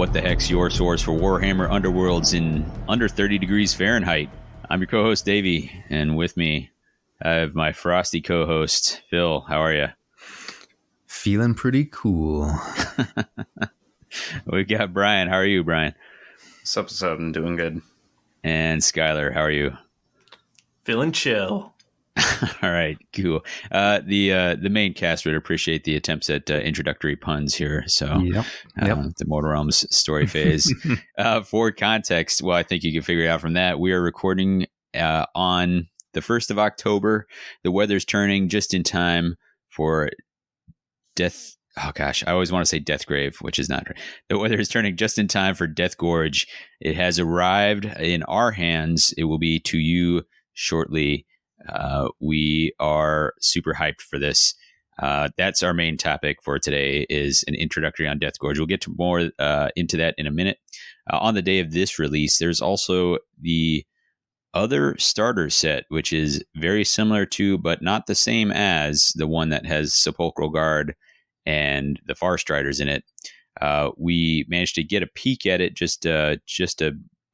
what the heck's your source for Warhammer Underworlds in under 30 degrees Fahrenheit. I'm your co-host, Davey, and with me, I have my frosty co-host, Phil. How are you? Feeling pretty cool. We've got Brian. How are you, Brian? What's up? I'm doing good. And Skyler, how are you? Feeling chill. All right, cool. The main cast would appreciate the attempts at introductory puns here. So, Yep. The Mortal Realms story phase. For context, well, I think you can figure it out from that. We are recording on the 1st of October. The weather's turning just in time for Death. Oh gosh, I always want to say Deathgrave, which is not right. The weather is turning just in time for Deathgorge. It has arrived in our hands. It will be to you shortly. We are super hyped for this. That's our main topic for today, is an introductory on Deathgorge. We'll get to more into that in a minute. On the day of this release, there's also the other starter set, which is very similar to, but not the same as, the one that has Sepulchral Guard and the Farstriders in it. We managed to get a peek at it just a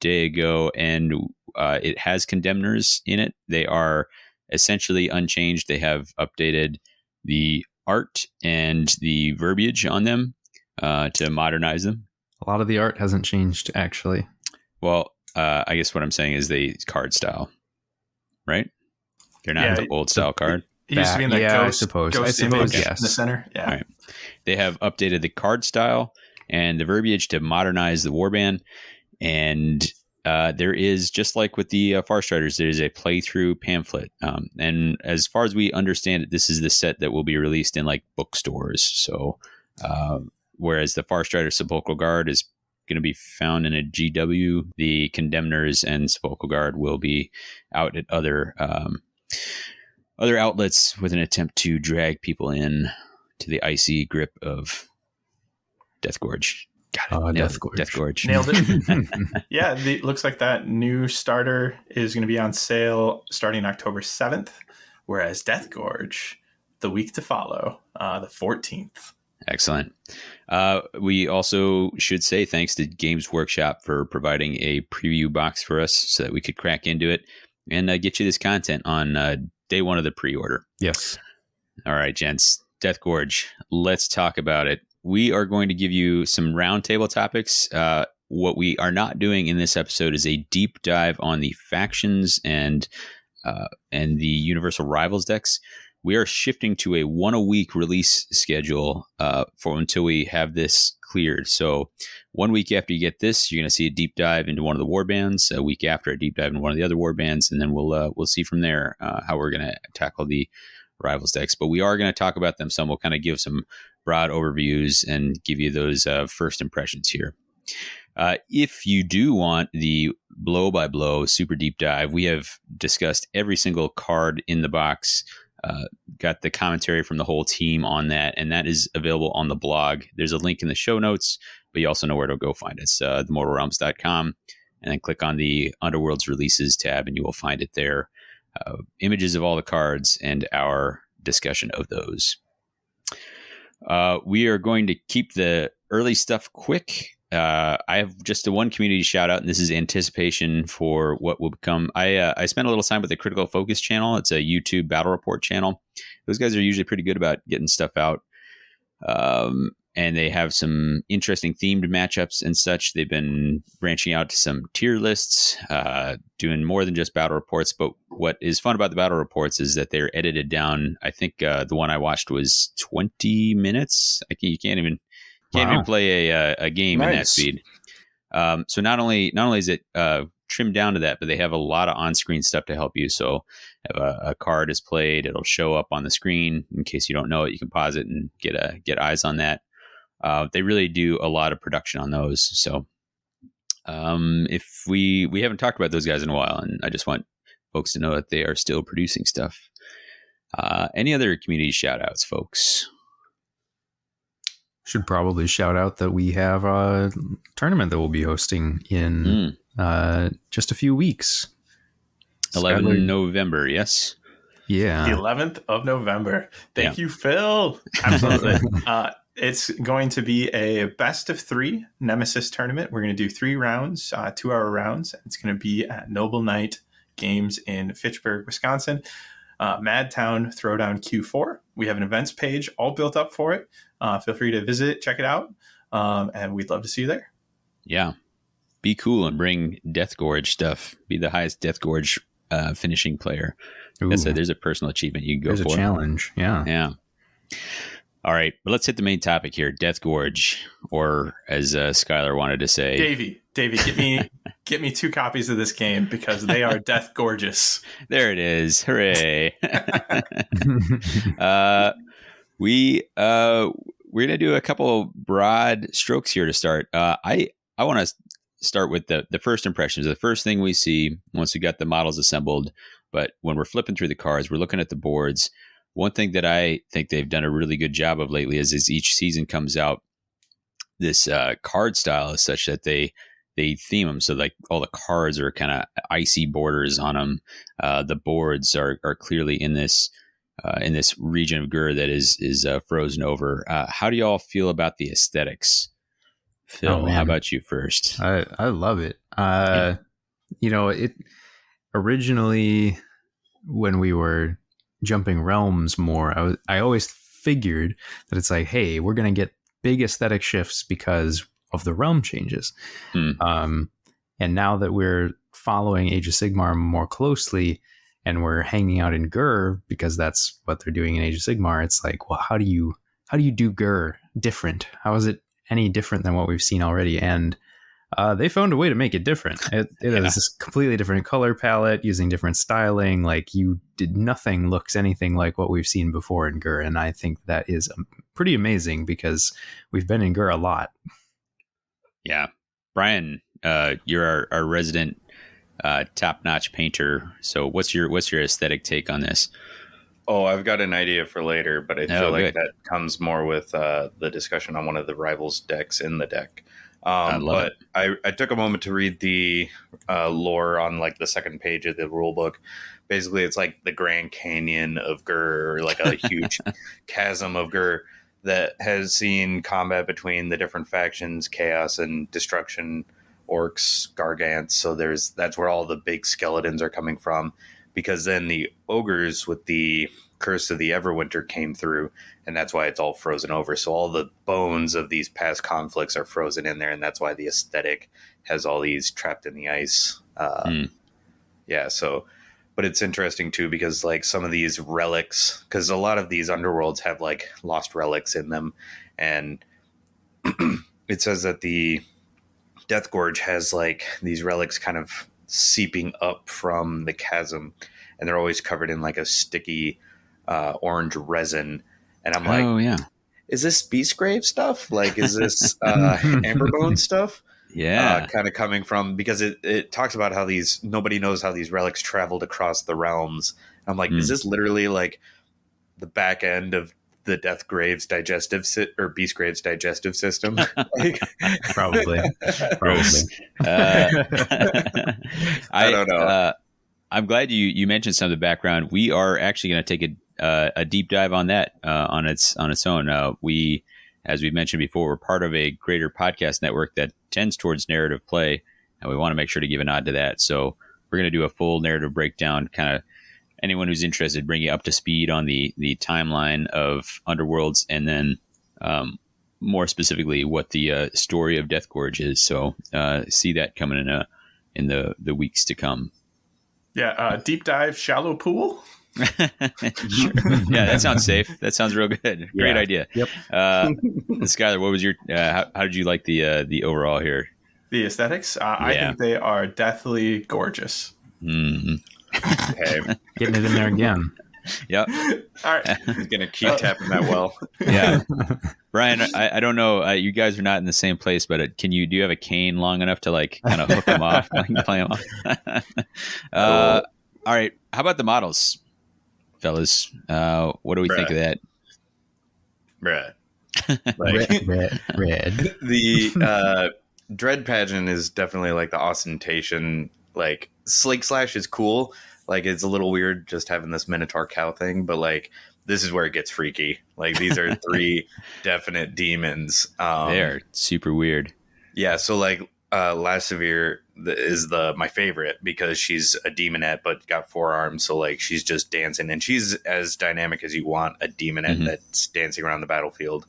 day ago, and it has Condemners in it. They are essentially unchanged. They have updated the art and the verbiage on them to modernize them. A lot of the art hasn't changed, actually. Well, I guess what I'm saying is the card style, right? They're not the old style card. It used to be in the ghost image yes. in the center. Yeah. All right. They have updated the card style and the verbiage to modernize the warband. And there is, just like with the Farstriders, there is a playthrough pamphlet. And as far as we understand it, this is the set that will be released in like bookstores. So whereas the Farstrider Sepulchral Guard is going to be found in a GW, the Condemners and Sepulchral Guard will be out at other outlets with an attempt to drag people in to the icy grip of Deathgorge. Deathgorge. Nailed it. Yeah, it looks like that new starter is going to be on sale starting October 7th, whereas Deathgorge, the week to follow, the 14th. Excellent. We also should say thanks to Games Workshop for providing a preview box for us so that we could crack into it and get you this content on day one of the pre-order. Yes. All right, gents. Deathgorge. Let's talk about it. We are going to give you some roundtable topics. What we are not doing in this episode is a deep dive on the factions and the Universal Rivals decks. We are shifting to a one-a-week release schedule for until we have this cleared. So 1 week after you get this, you're going to see a deep dive into one of the warbands. A week after, a deep dive into one of the other warbands, and then we'll see from there how we're going to tackle the Rivals decks. But we are going to talk about them some. We'll kind of give some broad overviews and give you those first impressions here. If you do want the blow-by-blow super deep dive, we have discussed every single card in the box. Got the commentary from the whole team on that, and that is available on the blog. There's a link in the show notes, but you also know where to go find it. It's themortalrealms.com, and then click on the Underworlds Releases tab, and you will find it there. Images of all the cards and our discussion of those. We are going to keep the early stuff quick. I have just a one community shout out, and this is anticipation for what will become. I spent a little time with the Critical Focus channel. It's a YouTube battle report channel. Those guys are usually pretty good about getting stuff out. And they have some interesting themed matchups and such. They've been branching out to some tier lists, doing more than just battle reports. But what is fun about the battle reports is that they're edited down. I think the one I watched was 20 minutes. You can't even play a game in that speed. So not only is it trimmed down to that, but they have a lot of on-screen stuff to help you. So if a card is played, it'll show up on the screen. In case you don't know it, you can pause it and get eyes on that. They really do a lot of production on those. So if we haven't talked about those guys in a while, and I just want folks to know that they are still producing stuff. Any other community shout outs, folks? Should probably shout out that we have a tournament that we'll be hosting in just a few weeks. 11 November, yes? Yeah. The 11th of November. Thank you, Phil. Absolutely. It's going to be a best of 3 Nemesis tournament. We're going to do 3 rounds, 2-hour rounds. It's going to be at Noble Knight Games in Fitchburg, Wisconsin. Madtown Throwdown Q4. We have an events page all built up for it. Feel free to visit, check it out, and we'd love to see you there. Yeah. Be cool and bring Deathgorge stuff. Be the highest Deathgorge finishing player. There's a personal achievement you can go for. There's a challenge. Yeah. Yeah. All right, but let's hit the main topic here, Deathgorge, or as Skyler wanted to say, Davey, get me 2 copies of this game because they are Deathgorgeous. There it is! Hooray! We're gonna do a couple broad strokes here to start. I want to start with the first impressions. The first thing we see once we got the models assembled, but when we're flipping through the cards, we're looking at the boards. One thing that I think they've done a really good job of lately is each season comes out, this card style is such that they theme them. So like all the cards are kind of icy borders on them. The boards are clearly in this region of Gur that is frozen over. How do y'all feel about the aesthetics? Phil, how about you first? I love it. It originally, when we were jumping realms more, I always figured that it's like, hey, we're going to get big aesthetic shifts because of the realm changes. And now that we're following Age of Sigmar more closely and we're hanging out in Gur because that's what they're doing in Age of Sigmar, it's like, well, how do you do Gur different? How is it any different than what we've seen already? And they found a way to make it different. It is this completely different color palette using different styling. Like nothing looks anything like what we've seen before in Gur. And I think that is pretty amazing because we've been in Gur a lot. Yeah. Brian, you're our resident top-notch painter. So what's your aesthetic take on this? Oh, I've got an idea for later, but I feel like good. that comes more with the discussion on one of the rivals decks in the deck. But I took a moment to read the lore on like the second page of the rule book. Basically, it's like the Grand Canyon of Gur, or like a huge chasm of Gur that has seen combat between the different factions, chaos and destruction, orcs, gargants. So that's where all the big skeletons are coming from, because then the ogres with the Curse of the Everwinter came through, and that's why it's all frozen over. So all the bones of these past conflicts are frozen in there, and that's why the aesthetic has all these trapped in the ice. Yeah, so, but it's interesting too, because like some of these relics, because a lot of these underworlds have like lost relics in them, and it says that the Deathgorge has like these relics kind of seeping up from the chasm, and they're always covered in like a sticky orange resin. And I'm like, oh yeah, is this Beastgrave stuff? Like, is this Amberbone stuff? Yeah, kind of coming from, because it talks about how nobody knows how these relics traveled across the realms. I'm like, is this literally like the back end of the Deathgrave's digestive or Beastgrave's digestive system? Like, Probably. I don't know. I'm glad you mentioned some of the background. We are actually going to take a deep dive on that on its own. We, as we mentioned before, we're part of a greater podcast network that tends towards narrative play, and we want to make sure to give a nod to that. So we're going to do a full narrative breakdown, kind of anyone who's interested, bring you up to speed on the timeline of Underworlds, and then more specifically what the story of Deathgorge is. So see that coming in the weeks to come. Yeah, deep dive, shallow pool. Sure. Yeah, that sounds safe. That sounds real good. Great idea. Yep. Skyler, what was your? How did you like the overall here? The aesthetics, I think they are deathly gorgeous. Mm-hmm. Okay. Getting it in there again. Yep. All right. He's going to keep tapping that well. Yeah. Brian, I don't know. You guys are not in the same place, but do you have a cane long enough to like kind of hook them off and play them off? All right. How about the models, fellas? What do we think of that? Bruh. Like, Red. The Dread Pageant is definitely like the ostentation. Like, Slake Slash is cool. Like, it's a little weird just having this Minotaur cow thing, but like this is where it gets freaky. Like these are 3 definite demons. They're super weird. Yeah, so like Lasavir is my favorite because she's a demonette but got 4 arms, so like she's just dancing, and she's as dynamic as you want a demonette that's dancing around the battlefield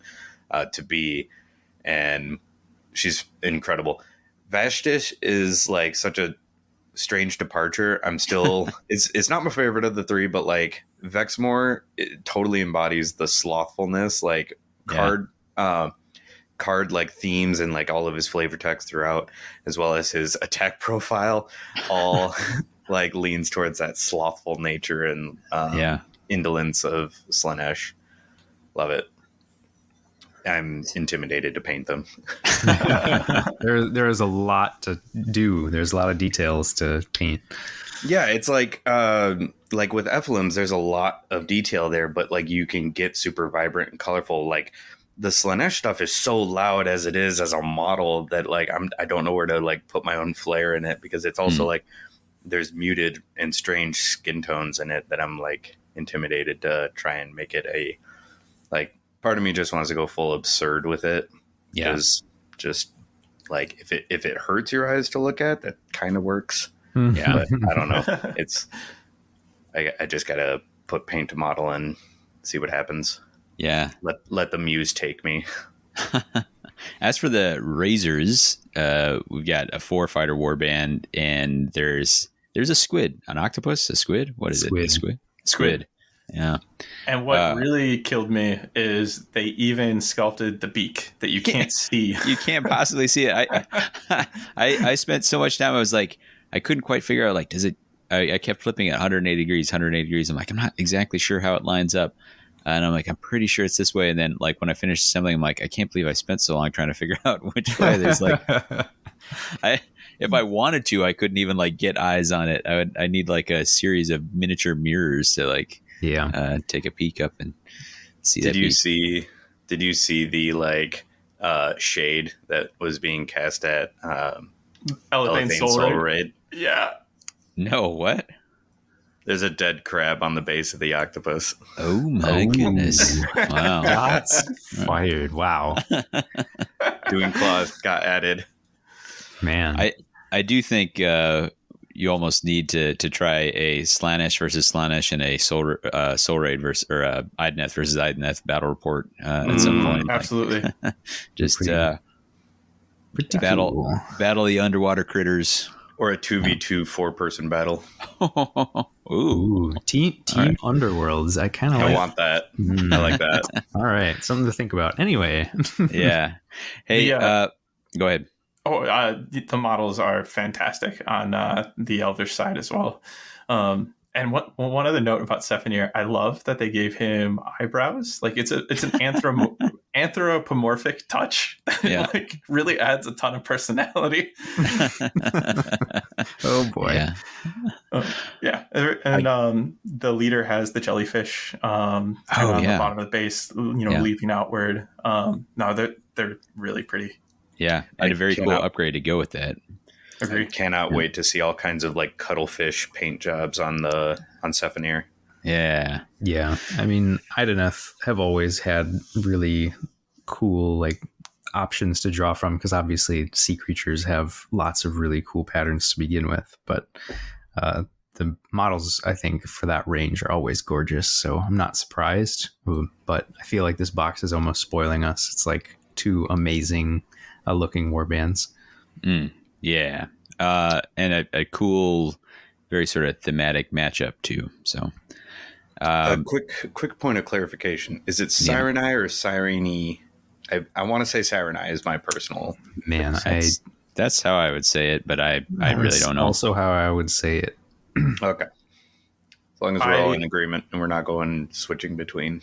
to be, and she's incredible. Vashtish is like such a strange departure. I'm still it's not my favorite of the 3, but like Vexmore, it totally embodies the slothfulness, like card like themes and like all of his flavor text throughout, as well as his attack profile, all like leans towards that slothful nature and indolence of Slaanesh. Love it. I'm intimidated to paint them. There is a lot to do. There's a lot of details to paint. Yeah, it's like with Ephelims, there's a lot of detail there, but like you can get super vibrant and colorful. Like the Slaanesh stuff is so loud as it is as a model that like I don't know where to like put my own flair in it, because it's also like there's muted and strange skin tones in it that I'm like intimidated to try and make it a like. Part of me just wants to go full absurd with it. Yeah. Because just like if it hurts your eyes to look at, that kind of works. Yeah. But I don't know. It's I just gotta put paint to model and see what happens. Yeah. Let the muse take me. As for the razors, we've got a 4-fighter warband, and there's a squid, an octopus, a squid. What is it? A squid. Yeah. And what really killed me is they even sculpted the beak that you can't see. You can't possibly see it. I spent so much time. I was like, I couldn't quite figure out, like, does it, I kept flipping at 180 degrees. I'm like, I'm not exactly sure how it lines up. And I'm like, I'm pretty sure it's this way. And then like when I finished assembling, I'm like, I can't believe I spent so long trying to figure out which way. There's like, if I wanted to, I couldn't even like get eyes on it. I need like a series of miniature mirrors to like, take a peek up and see. Did you see the like shade that was being cast at Elethane Soul Raid? Yeah. No, what? There's a dead crab on the base of the octopus. Oh my goodness. Wow. Shots fired. Wow. Doing claws got added. Man. I do think you almost need to try a Slaanesh versus Slaanesh and a Soul Raid versus or Idoneth versus Idoneth battle report at some point. Absolutely. Like, just pretty battle the underwater critters. Or a 2v2 4-person battle. Ooh. Team right. Underworlds. I kind of want that. I like that. All right. Something to think about. Anyway. Yeah. Hey, go ahead. The models are fantastic on the Elvish side as well. And one other note about Sephinir, I love that they gave him eyebrows. Like it's an anthropomorphic touch. Yeah. Like really adds a ton of personality. Oh boy. Yeah. And the leader has the jellyfish on the bottom of the base, leaping outward. No, they're really pretty. Yeah. I had a very cool upgrade to go with that. I cannot wait to see all kinds of like cuttlefish paint jobs on Sephinir. Yeah. Yeah. I mean, Idoneth have always had really cool like options to draw from, because obviously sea creatures have lots of really cool patterns to begin with. But the models, I think, for that range are always gorgeous. So I'm not surprised. But I feel like this box is almost spoiling us. It's like 2 amazing looking warbands. Yeah. And a cool, very sort of thematic matchup too. So, a quick point of clarification: is it Sirenai or Sirene? I want to say Sirenai is my personal. Man, that's how I would say it, but I really don't know. Also, how I would say it. Okay, as long as we're all in agreement and we're not switching between.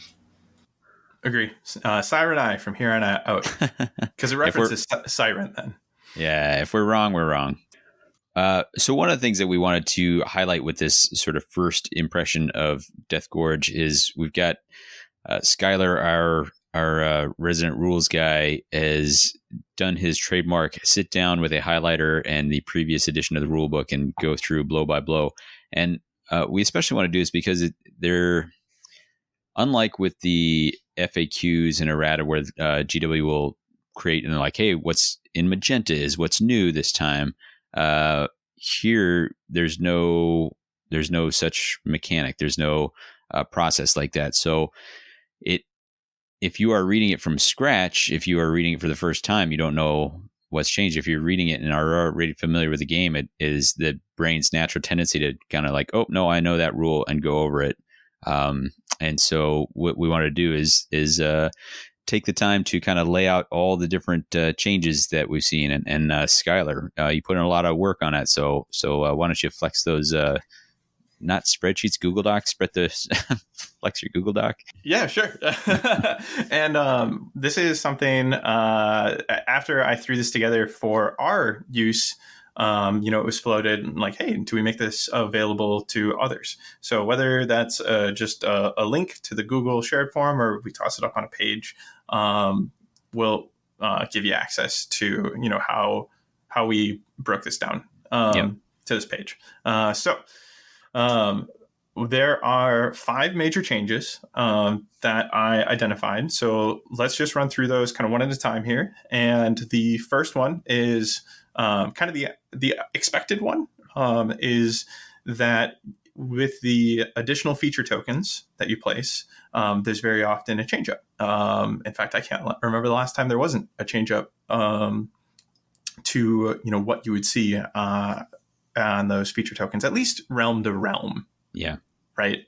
Agree. Sirenai from here on out, because it references Siren then. Yeah, if we're wrong, we're wrong. So one of the things that we wanted to highlight with this sort of first impression of Deathgorge is we've got Skyler, our resident rules guy, has done his trademark sit down with a highlighter and the previous edition of the rule book and go through blow by blow. And we especially want to do this because they're unlike with the FAQs and errata where GW will create and they're like, hey, what's in magenta is what's new this time. Here, there's no such mechanic. There's no process like that. So if you are reading it from scratch, if you are reading it for the first time, you don't know what's changed. If you're reading it and are already familiar with the game, it is the brain's natural tendency to kind of like, oh no, I know that rule and go over it. And so what we want to do is take the time to kind of lay out all the different changes that we've seen. And Skyler, you put in a lot of work on it. So why don't you flex those, not spreadsheets, Google Docs, flex your Google Doc. Yeah, sure. And this is something after I threw this together for our use, it was floated like, hey, do we make this available to others? So whether that's just a link to the Google shared form or we toss it up on a page, we'll give you access to, how we broke this down to this page. There are 5 major changes that I identified. So let's just run through those kind of one at a time here. And the first one is kind of the expected one, is that with the additional feature tokens that you place, there's very often a change up. In fact, I can't remember the last time there wasn't a change up to what you would see on those feature tokens, at least realm to realm. Yeah. Right.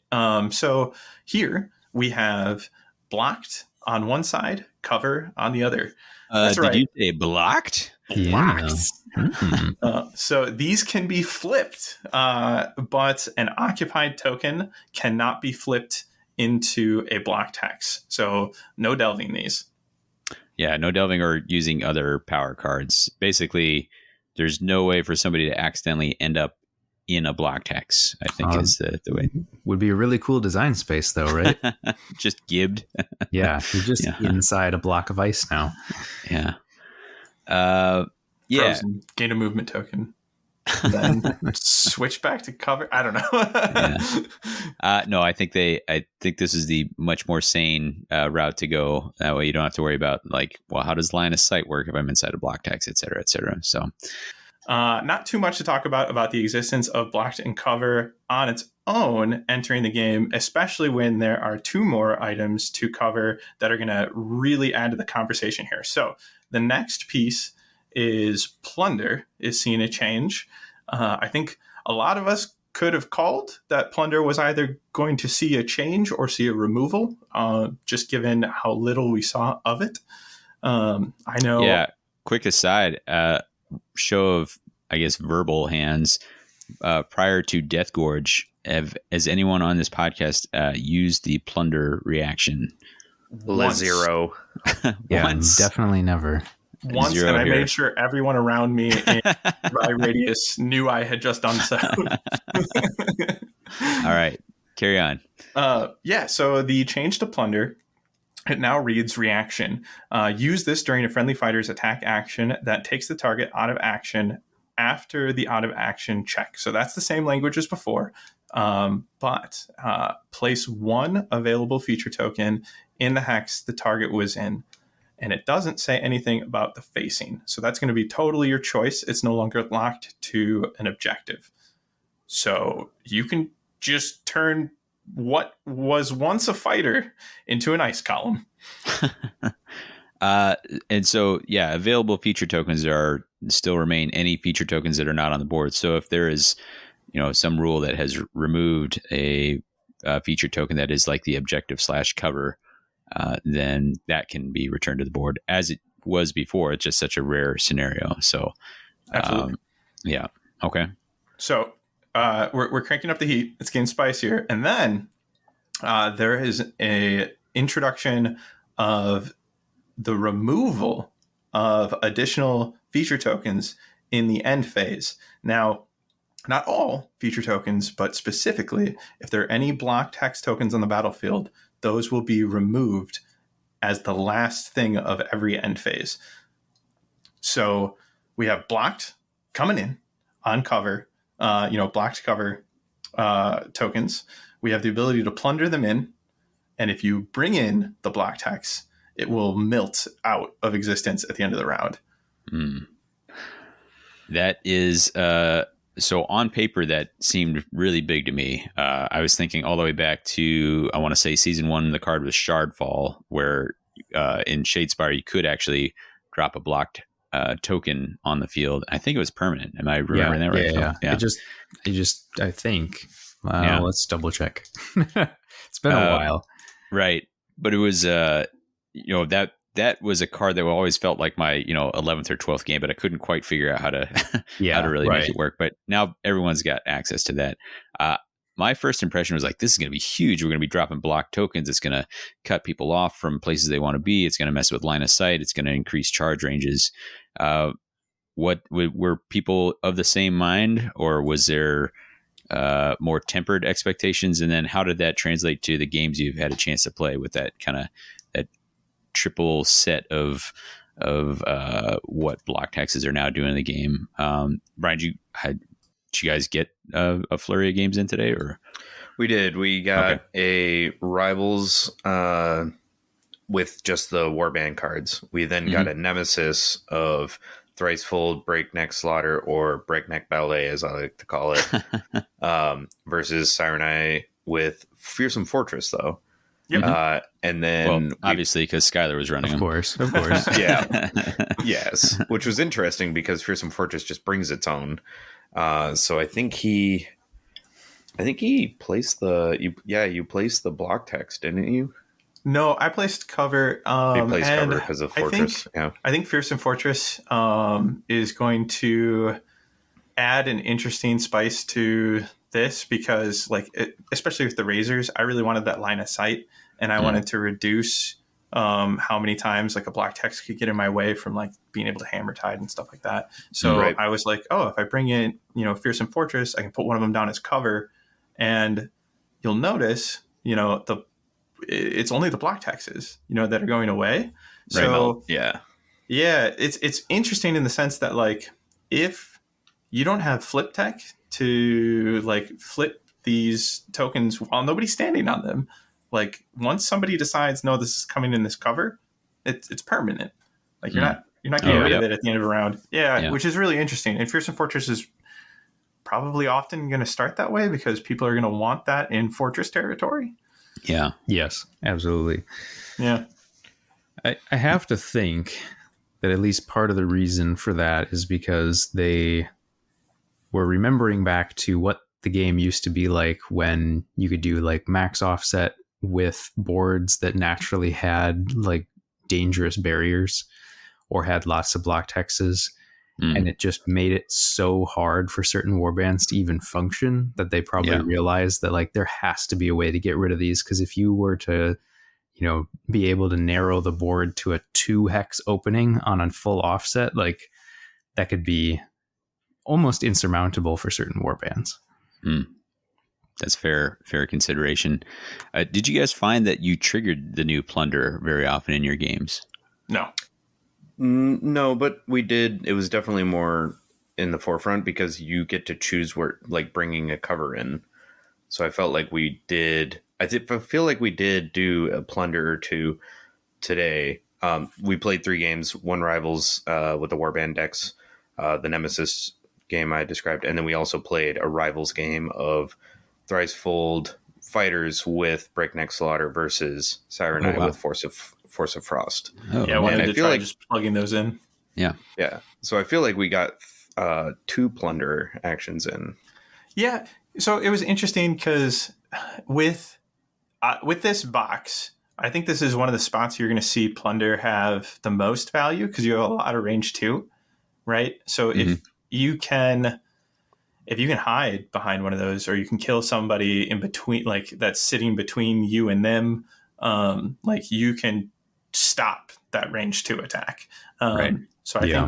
So here we have blocked on one side, cover on the other. That's right. Did you say blocked? Blocked. Yeah. So these can be flipped, but an occupied token cannot be flipped into a blocked hex. So no delving these. Yeah, no delving or using other power cards. Basically, there's no way for somebody to accidentally end up in a blocked hex, I think is the way. Would be a really cool design space though, right? Just gibbed. Yeah, you're just inside a block of ice now. Yeah. Frozen, gain a movement token. Then switch back to cover. I don't know. No, I think this is the much more sane route to go. That way you don't have to worry about like, well, how does line of sight work if I'm inside a blocked hex, et cetera, et cetera. So not too much to talk about the existence of blocked and cover on its own entering the game, especially when there are 2 more items to cover that are going to really add to the conversation here. So the next piece is plunder is seeing a change. I think a lot of us could have called that plunder was either going to see a change or see a removal, just given how little we saw of it. I know. Yeah. Quick aside, show of, I guess, verbal hands. Prior to Deathgorge, has anyone on this podcast used the plunder reaction? Zero. Yeah, Once. Definitely never. Once, Zero and I here. made sure everyone around me in my radius knew I had just done so. All right, carry on. So the change to plunder, it now reads reaction. Use this during a friendly fighter's attack action that takes the target out of action after the out of action check. So that's the same language as before, but place 1 available feature token in the hex the target was in. And it doesn't say anything about the facing. So that's going to be totally your choice. It's no longer locked to an objective. So you can just turn what was once a fighter into an ice column. And so, available feature tokens still remain any feature tokens that are not on the board. So if there is, some rule that has removed a feature token that is like the objective / cover, then that can be returned to the board as it was before. It's just such a rare scenario. So, Absolutely. Yeah. Okay. So we're cranking up the heat. It's getting spicier. And then there is a introduction of the removal of additional feature tokens in the end phase. Now, not all feature tokens, but specifically, if there are any blocked hex tokens on the battlefield, those will be removed as the last thing of every end phase. So we have blocked coming in on cover, blocked cover tokens. We have the ability to plunder them in, and if you bring in the block text, it will melt out of existence at the end of the round. That is so on paper that seemed really big to me. I was thinking all the way back to, I want to say season 1, the card was Shardfall, where in Shadespire you could actually drop a blocked token on the field. I think it was permanent. Am I remembering that right? Yeah. I think. Let's double check. It's been a while. Right. But it was, that was a card that always felt like my, 11th or 12th game, but I couldn't quite figure out how to, how to really make it work. But now everyone's got access to that. My first impression was like, this is going to be huge. We're going to be dropping block tokens. It's going to cut people off from places they want to be. It's going to mess with line of sight. It's going to increase charge ranges. Were people of the same mind, or was there more tempered expectations? And then how did that translate to the games you've had a chance to play with that kind of that triple set of what block taxes are now doing in the game? Brian, did you guys get a flurry of games in today, or? We did. We got a Rivals with just the warband cards. We then got a Nemesis of Thricefold, Breakneck Slaughter, or Breakneck Ballet, as I like to call it, versus Siren Eye with Fearsome Fortress, though. Yep. And then obviously because Skyler was running, of course. Yeah. Yes, which was interesting because Fearsome Fortress just brings its own. So I think he placed you placed the block text, didn't you? No, I placed cover. You placed cover because of Fortress. I think Fearsome Fortress is going to add an interesting spice to this because, especially with the razors, I really wanted that line of sight, and I wanted to reduce how many times a block text could get in my way from being able to hammer tide and stuff like that. So I was like, oh, if I bring in Fearsome Fortress, I can put one of them down as cover, and you'll notice it's only the block taxes that are going away. So it's interesting in the sense that if you don't have flip tech to flip these tokens while nobody's standing on them, once somebody decides, no, this is coming in this cover, it's permanent. You're not getting rid of it at the end of a round. Which is really interesting. And Fearsome Fortress is probably often going to start that way because people are going to want that in Fortress territory. Yeah. Yes, absolutely. Yeah. I have to think that at least part of the reason for that is because they were remembering back to what the game used to be like when you could do max offset with boards that naturally had dangerous barriers or had lots of block hexes. And it just made it so hard for certain warbands to even function that they probably realized that there has to be a way to get rid of these. Because if you were to, be able to narrow the board to a 2 hex opening on a full offset, that could be almost insurmountable for certain warbands. That's fair consideration. Did you guys find that you triggered the new plunder very often in your games? No. No, but we did. It was definitely more in the forefront because you get to choose where, bringing a cover in. So I felt like we did. I feel like we did do a plunder or two today. We played 3 games, 1 Rivals with the Warband decks, the Nemesis game I described, and then we also played a Rivals game of Thricefold Fighters with Breakneck Slaughter versus Siren Eye with Force of Frost. I wanted to try just plugging those in. Yeah. So I feel like we got 2 plunder actions in. Yeah. So it was interesting because with this box, I think this is one of the spots you're going to see plunder have the most value because you have a lot of range too, right? So if you can hide behind one of those, or you can kill somebody in between, that's sitting between you and them, you can stop that range 2 attack. So I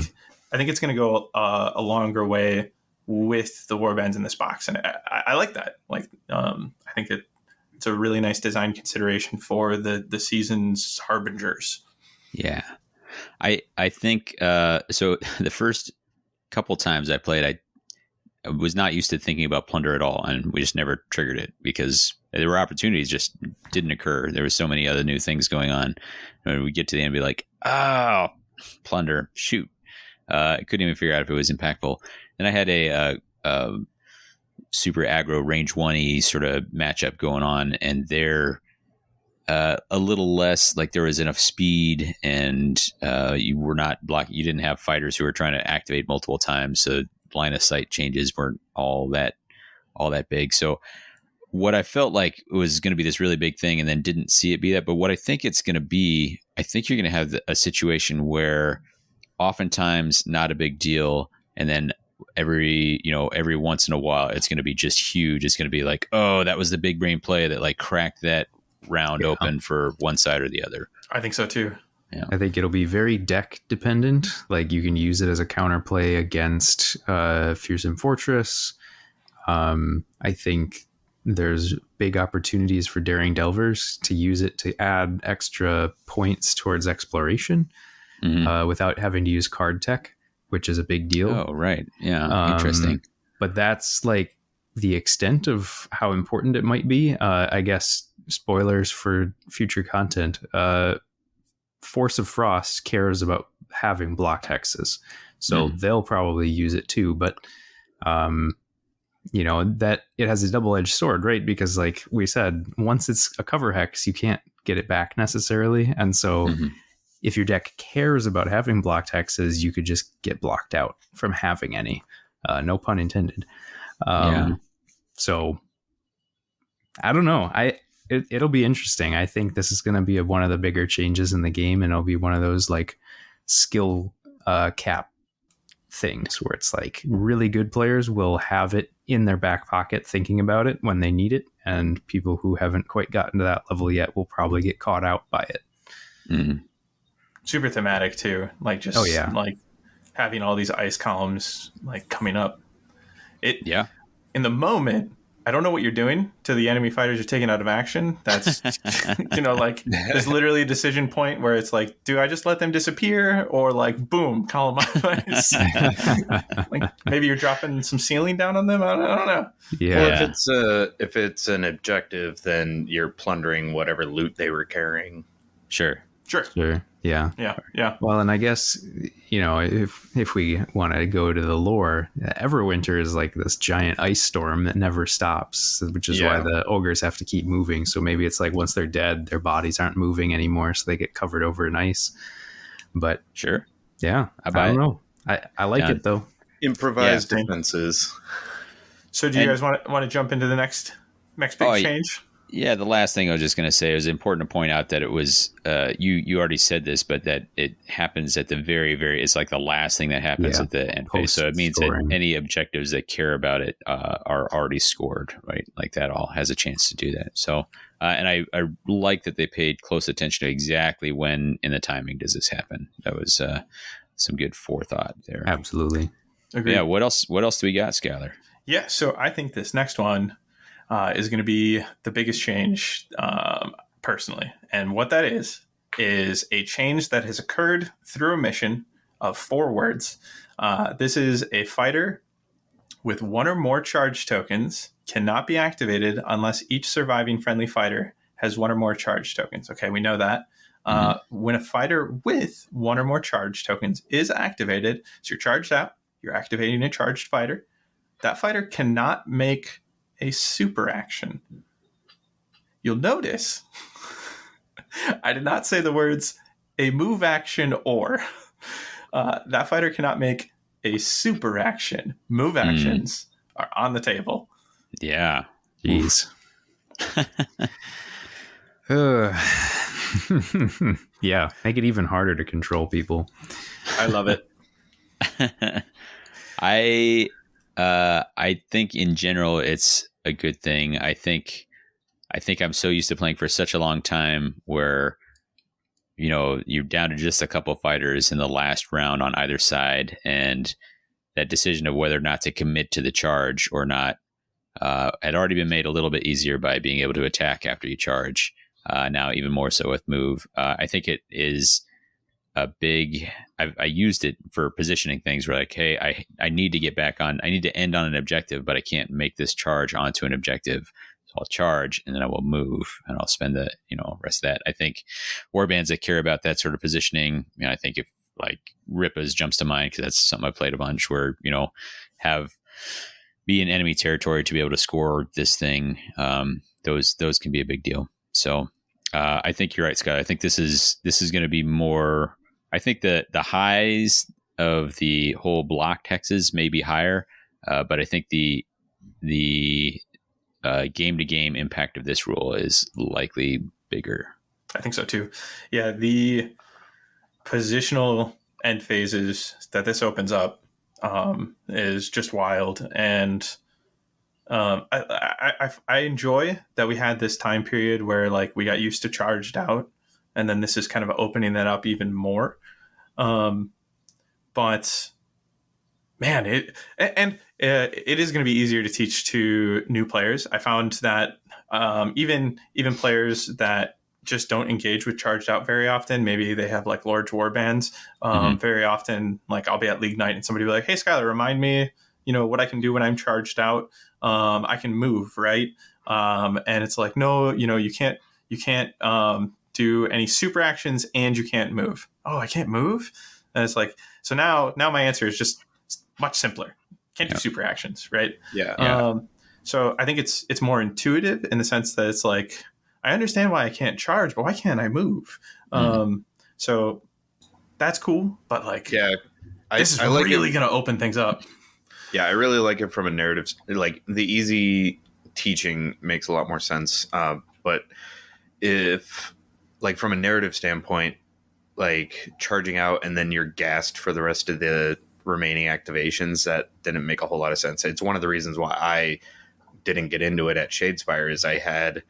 think it's going to go a longer way with the warbands in this box, and I like that. I think it's a really nice design consideration for the season's harbingers. Yeah, I think so. The first couple times I played, I was not used to thinking about plunder at all, and we just never triggered it because There were opportunities, just didn't occur. There were so many other new things going on. And we get to the end and be like, oh, plunder, shoot. I couldn't even figure out if it was impactful. Then I had a super aggro range 1-y sort of matchup going on, and they're a little less, like there was enough speed, and you were not blocking. You didn't have fighters who were trying to activate multiple times, so line of sight changes weren't all that big. So what I felt like was going to be this really big thing, and then didn't see it be that. But what I think it's going to be, I think you're going to have a situation where oftentimes not a big deal, and then every once in a while it's going to be just huge. It's going to be like, oh, that was the big brain play that like cracked that round open for one side or the other. I think so too. Yeah. I think it'll be very deck dependent. Like you can use it as a counterplay against Fearsome Fortress. I think there's big opportunities for Daring Delvers to use it to add extra points towards exploration without having to use card tech, which is a big deal. Oh, right. Yeah. Interesting. But that's like the extent of how important it might be. I guess spoilers for future content. Force of Frost cares about having blocked hexes, so they'll probably use it too. But that it has a double-edged sword, right? Because like we said, once it's a cover hex, you can't get it back necessarily, and so if your deck cares about having blocked hexes, you could just get blocked out from having any. No pun intended. So I don't know. It'll be interesting. I think this is going to be one of the bigger changes in the game, and it'll be one of those like skill cap things where it's like really good players will have it in their back pocket thinking about it when they need it, and people who haven't quite gotten to that level yet will probably get caught out by it. Super thematic too, like just like having all these ice columns like coming up. In the moment, I don't know what you're doing to the enemy fighters you're taking out of action. That's, like there's literally a decision point where it's like, do I just let them disappear or like, boom, column of ice? Like maybe you're dropping some ceiling down on them. I don't know. Yeah. Well, if it's an objective, then you're plundering whatever loot they were carrying. Sure. Yeah. Well, and I guess, if we want to go to the lore, Everwinter is like this giant ice storm that never stops, which is why the ogres have to keep moving. So maybe it's like once they're dead, their bodies aren't moving anymore, so they get covered over in ice. But sure. Yeah. I don't know. I like it though. Improvised defenses. So do you guys want to jump into the next big change? Yeah, the last thing I was just going to say, it was important to point out that it was, you already said this, but that it happens at the very, very, it's like the last thing that happens at the end phase. So it means that any objectives that care about it are already scored, right? Like that all has a chance to do that. So, and I like that they paid close attention to exactly when in the timing does this happen. That was some good forethought there. Absolutely. Agreed. Yeah, what else do we got, Skyler? Yeah, so I think this next one is going to be the biggest change personally. And what that is a change that has occurred through a mission of 4 words. This is a fighter with 1 or more charge tokens cannot be activated unless each surviving friendly fighter has 1 or more charge tokens. Okay, we know that. When a fighter with 1 or more charge tokens is activated, so you're charged out, you're activating a charged fighter, that fighter cannot make a super action. You'll notice I did not say the words a move action or. That fighter cannot make a super action. Move actions are on the table. Yeah. Jeez. Yeah, make it even harder to control people. I love it. I think in general it's a good thing. I think I'm so used to playing for such a long time where, you're down to just a couple fighters in the last round on either side, and that decision of whether or not to commit to the charge or not had already been made a little bit easier by being able to attack after you charge. Now even more so with move. I think it is a big, I used it for positioning things where like, hey, I need to get back on, I need to end on an objective, but I can't make this charge onto an objective. I'll charge, and then I will move, and I'll spend the rest of that. I think warbands that care about that sort of positioning. I think if like Ripas jumps to mind because that's something I played a bunch where have be in enemy territory to be able to score this thing. Those can be a big deal. So I think you're right, Scott. I think this is going to be more. I think the highs of the whole blocked hexes may be higher, but I think the game to game impact of this rule is likely bigger. I think so too. Yeah, the positional end phases that this opens up is just wild, and I enjoy that we had this time period where like we got used to charged out, and then this is kind of opening that up even more. But man, it is going to be easier to teach to new players. I found that even players that just don't engage with charged out very often, maybe they have like large warbands. Very often, like I'll be at League Night and somebody will be like, "Hey, Skyler, remind me, what I can do when I'm charged out. I can move, right?" And it's like, no, you can't do any super actions and you can't move. Oh, I can't move? And it's like, so now my answer is just much simpler. Can't do super actions, right? Yeah. So I think it's more intuitive in the sense that it's like, I understand why I can't charge, but why can't I move? So that's cool, but like, this is really going to open things up. Yeah, I really like it from a narrative. Like the easy teaching makes a lot more sense. But if like from a narrative standpoint, like charging out and then you're gassed for the rest of the remaining activations, that didn't make a whole lot of sense. It's one of the reasons why I didn't get into it at Shadespire is I had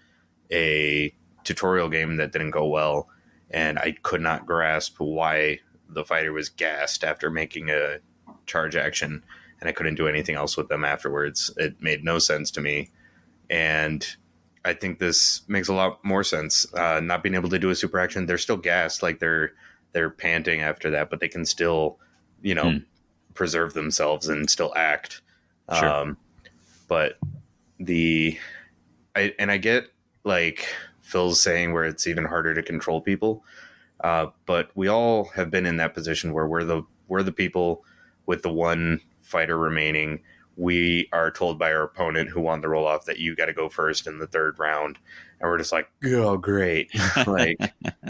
a tutorial game that didn't go well, and I could not grasp why the fighter was gassed after making a charge action, and I couldn't do anything else with them afterwards. It made no sense to me, and I think this makes a lot more sense. Not being able to do a super action, they're still gassed, like they're panting after that, but they can still, preserve themselves and still act. Sure. But I get like Phil's saying where it's even harder to control people. But we all have been in that position where we're the people with the one fighter remaining. We are told by our opponent who won the roll off that you got to go first in the third round. And we're just like, oh, great. Like,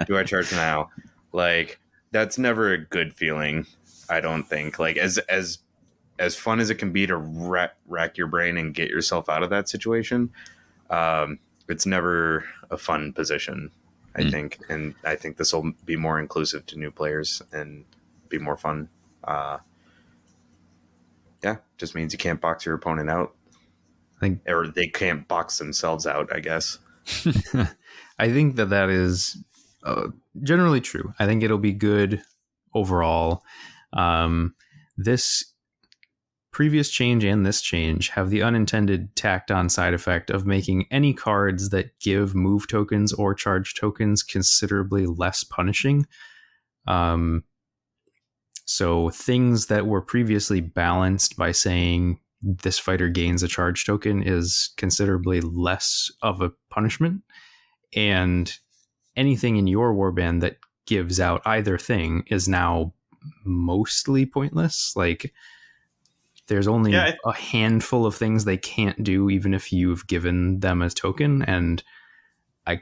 do I charge now? Like, that's never a good feeling, I don't think. Like, as fun as it can be to rack your brain and get yourself out of that situation, it's never a fun position, I think. And I think this will be more inclusive to new players and be more fun. Just means you can't box your opponent out. Or they can't box themselves out, I guess. I think that is generally true. I think it'll be good overall. This previous change and this change have the unintended tacked on side effect of making any cards that give move tokens or charge tokens considerably less punishing. So things that were previously balanced by saying this fighter gains a charge token is considerably less of a punishment. And anything in your warband that gives out either thing is now mostly pointless. Like, there's only a handful of things they can't do, even if you've given them a token. And I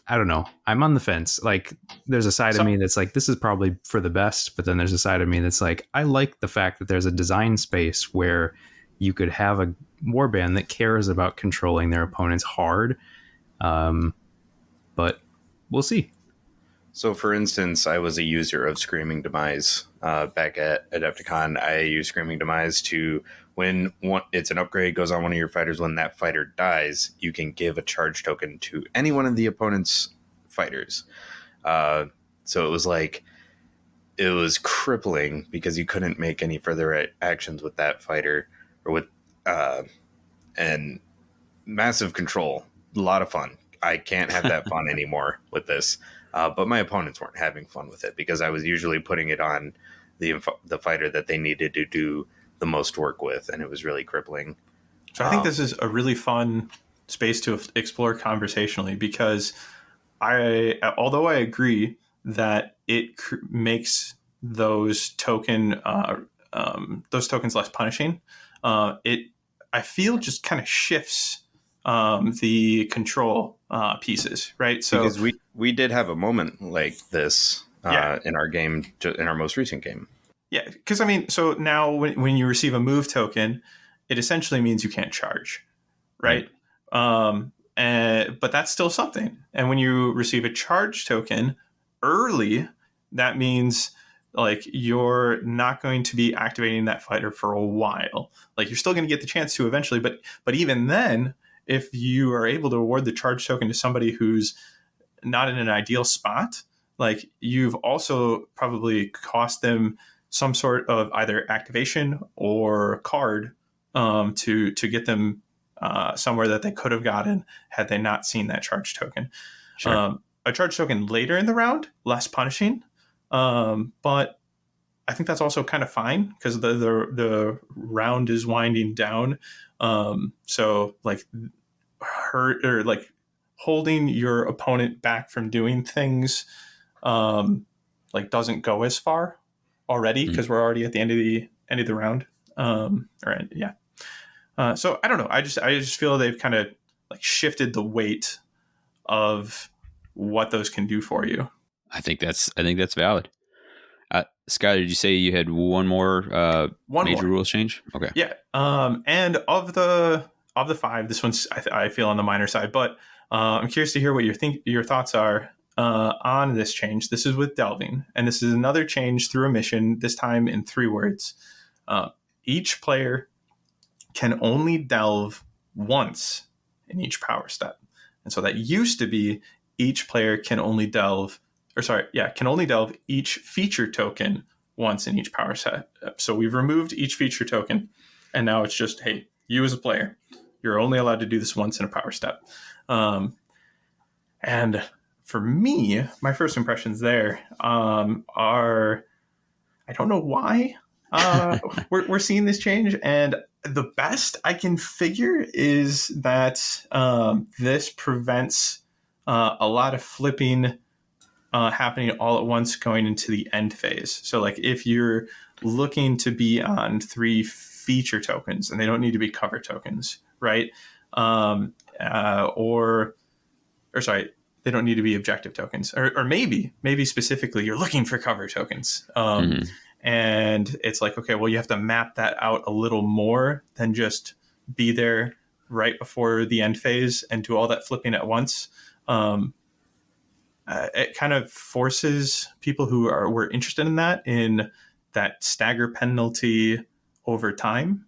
don't know. I'm on the fence. Like, there's a side of me that's like, this is probably for the best. But then there's a side of me that's like, I like the fact that there's a design space where you could have a warband that cares about controlling their opponents hard. But we'll see. So, for instance, I was a user of Screaming Demise back at Adepticon. I use Screaming Demise to, when it's an upgrade, goes on one of your fighters. When that fighter dies, you can give a charge token to any one of the opponent's fighters. So it was like, it was crippling because you couldn't make any further actions with that fighter, or with, and massive control. A lot of fun. I can't have that fun anymore with this. But my opponents weren't having fun with it because I was usually putting it on the fighter that they needed to do the most work with, and it was really crippling. So I think this is a really fun space to explore conversationally, because although I agree that it makes those tokens less punishing, I feel just kind of shifts the control pieces, right? So because we did have a moment like this in our game, in our most recent game. Yeah, because I mean, so now when you receive a move token, it essentially means you can't charge, right? But that's still something. And when you receive a charge token early, that means like you're not going to be activating that fighter for a while. Like you're still going to get the chance to eventually, but even then, if you are able to award the charge token to somebody who's not in an ideal spot, like you've also probably cost them some sort of either activation or card to get them somewhere that they could have gotten had they not seen that charge token. Sure. A charge token later in the round, less punishing, but I think that's also kind of fine because the round is winding down. So like hurt or like holding your opponent back from doing things like doesn't go as far already because we're already at the end of the round. So I don't know. I just feel they've kind of like shifted the weight of what those can do for you. I think that's valid. Skyler, did you say you had one more major rules change? Okay. Yeah. And of the 5, this one's I feel on the minor side, but I'm curious to hear what your thoughts are on this change. This is with delving, and this is another change through a mission. This time in 3 words. Each player can only delve once in each power step, and so that used to be each player can only delve each feature token once in each power set. So we've removed each feature token, and now it's just, hey, you as a player, you're only allowed to do this once in a power step. And for me, my first impressions there are, I don't know why we're seeing this change. And the best I can figure is that this prevents a lot of flipping happening all at once going into the end phase. So like if you're looking to be on 3 feature tokens, and they don't need to be cover tokens, right? They don't need to be objective tokens, or maybe specifically you're looking for cover tokens. And it's like, okay, well, you have to map that out a little more than just be there right before the end phase and do all that flipping at once. It kind of forces people who were interested in that stagger penalty over time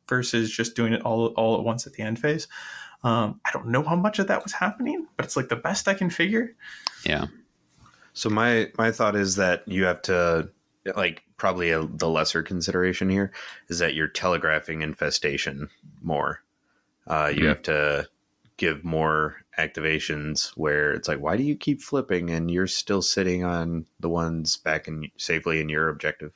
versus just doing it all at once at the end phase. I don't know how much of that was happening, but it's like the best I can figure. Yeah. So my thought is that you have to, like, probably the lesser consideration here is that you're telegraphing infestation more. You have to give more activations where it's like, why do you keep flipping and you're still sitting on the ones back safely in your objective?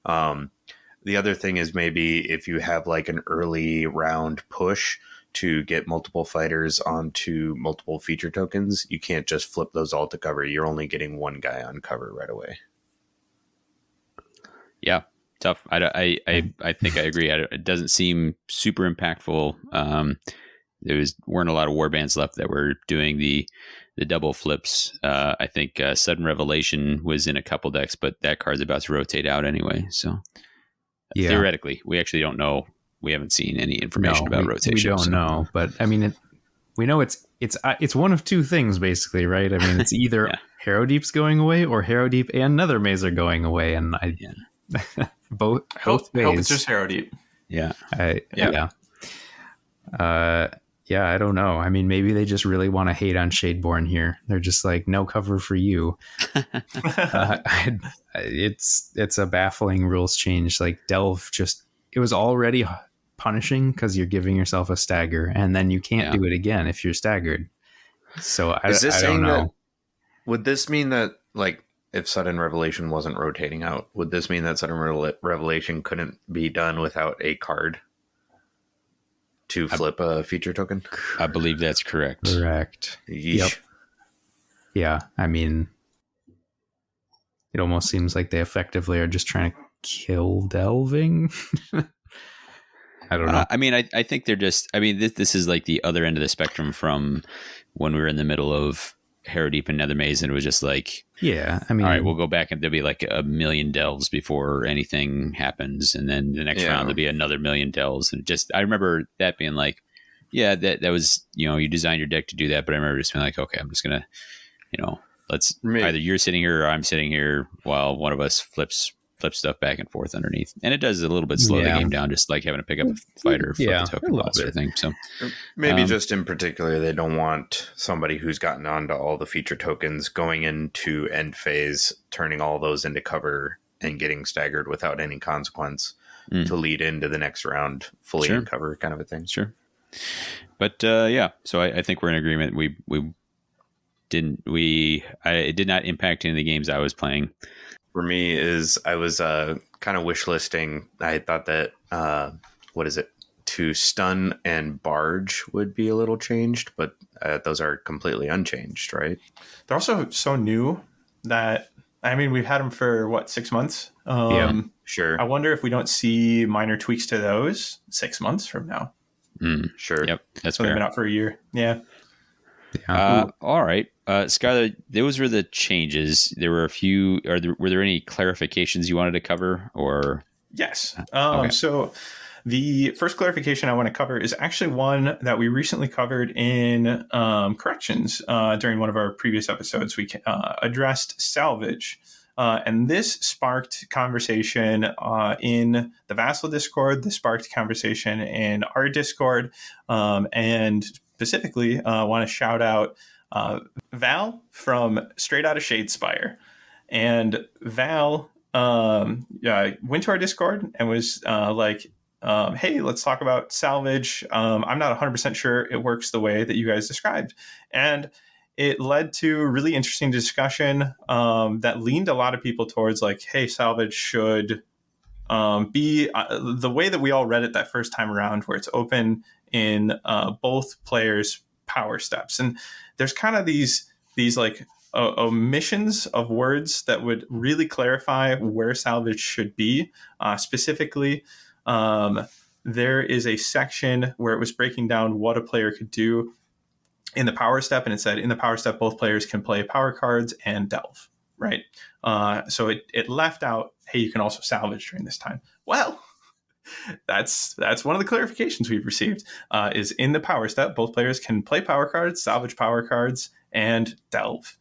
The other thing is maybe if you have like an early round push to get multiple fighters onto multiple feature tokens, you can't just flip those all to cover. You're only getting one guy on cover right away. Yeah, tough. I think I agree. It doesn't seem super impactful. There weren't a lot of warbands left that were doing the double flips. I think Sudden Revelation was in a couple decks, but that card's about to rotate out anyway. So theoretically, we actually don't know. We haven't seen any information about rotation. We don't know, but I mean, we know it's one of 2 things basically, right? I mean, it's either Harrow Deep's going away or Harrow Deep and Nether Maze are going away, and both Hope ways. it's just Harrow Deep. Yeah. I don't know. I mean, maybe they just really want to hate on Shadeborn here. They're just like, no cover for you. It's a baffling rules change. Like Delve it was already punishing because you're giving yourself a stagger, and then you can't do it again if you're staggered. So I don't know. Would this mean that, like, if Sudden Revelation wasn't rotating out, would this mean that Sudden Revelation couldn't be done without a card? to flip a feature token. I believe that's correct. Correct. Yeesh. Yep. Yeah, I mean, it almost seems like they effectively are just trying to kill delving. I don't know. I mean, I think they're just. I mean, this is like the other end of the spectrum from when we were in the middle of Harrowdeep and Nethermaze, and it was just like, Yeah, I mean, all right, we'll go back and there'll be like 1,000,000 delves before anything happens, and then the next round there'll be another 1,000,000 delves, and just I remember that being like, yeah, that was, you know, you designed your deck to do that, but I remember just being like, okay, I'm just gonna, you know, let's either you're sitting here or I'm sitting here while one of us flips stuff back and forth underneath, and it does a little bit slow the game down, just like having to pick up a fighter, flip a token, that sort of thing. So maybe just in particular, they don't want somebody who's gotten onto all the feature tokens going into end phase, turning all those into cover and getting staggered without any consequence to lead into the next round fully in cover, kind of a thing. Sure. But yeah, so I think we're in agreement. It did not impact any of the games I was playing. For me, I was kind of wish listing. I thought that to stun and barge would be a little changed, but those are completely unchanged, right? They're also so new that, I mean, we've had them for 6 months. Sure. I wonder if we don't see minor tweaks to those 6 months from now. Sure. Yep, that's so fair. They've been out for a year. Yeah. All right, Skyler, those were the changes. There were a few. Were there any clarifications you wanted to cover, or? Yes. Okay. So the first clarification I want to cover is actually one that we recently covered in corrections during one of our previous episodes. We addressed salvage. And this sparked conversation in the Vassal Discord. This sparked conversation in our Discord. And specifically, want to shout out Val from Straight Outta Shadespire. And Val went to our Discord and was like, hey, let's talk about salvage. I'm not 100% sure it works the way that you guys described. And it led to really interesting discussion that leaned a lot of people towards like, hey, salvage should be the way that we all read it that first time around, where it's open in both players' power steps. And there's kind of these like omissions of words that would really clarify where salvage should be. Specifically, there is a section where it was breaking down what a player could do in the power step, and it said in the power step both players can play power cards and delve, right? So it left out, hey, you can also salvage during this time. Well, that's one of the clarifications we've received, is in the power step both players can play power cards, salvage power cards, and delve.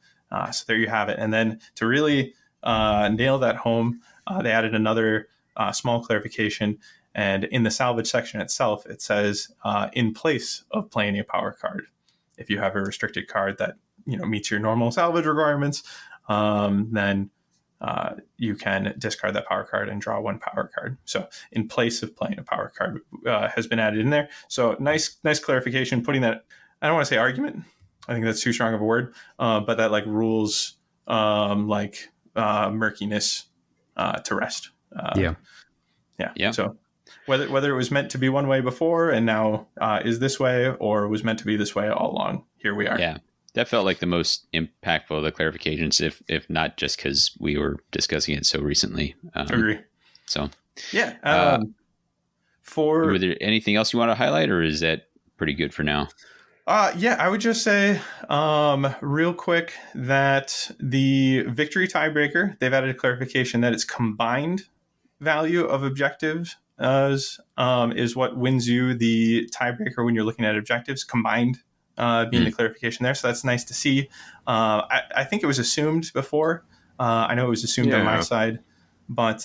So there you have it. And then to really nail that home, they added another small clarification, and in the salvage section itself it says in place of playing a power card. If you have a restricted card that meets your normal salvage requirements, then you can discard that power card and draw one power card. So in place of playing a power card has been added in there. So nice clarification, putting that, I don't want to say argument, I think that's too strong of a word, but that like rules murkiness to rest. Yeah. So whether it was meant to be one way before and now is this way, or was meant to be this way all along, here we are. Yeah, that felt like the most impactful of the clarifications, if not just because we were discussing it so recently. Agree. So yeah. Were there anything else you want to highlight, or is that pretty good for now? Yeah, I would just say real quick that the victory tiebreaker, they've added a clarification that it's combined value of objectives is what wins you the tiebreaker when you're looking at objectives, combined being the clarification there. So that's nice to see. I think it was assumed before. I know it was assumed on my side, but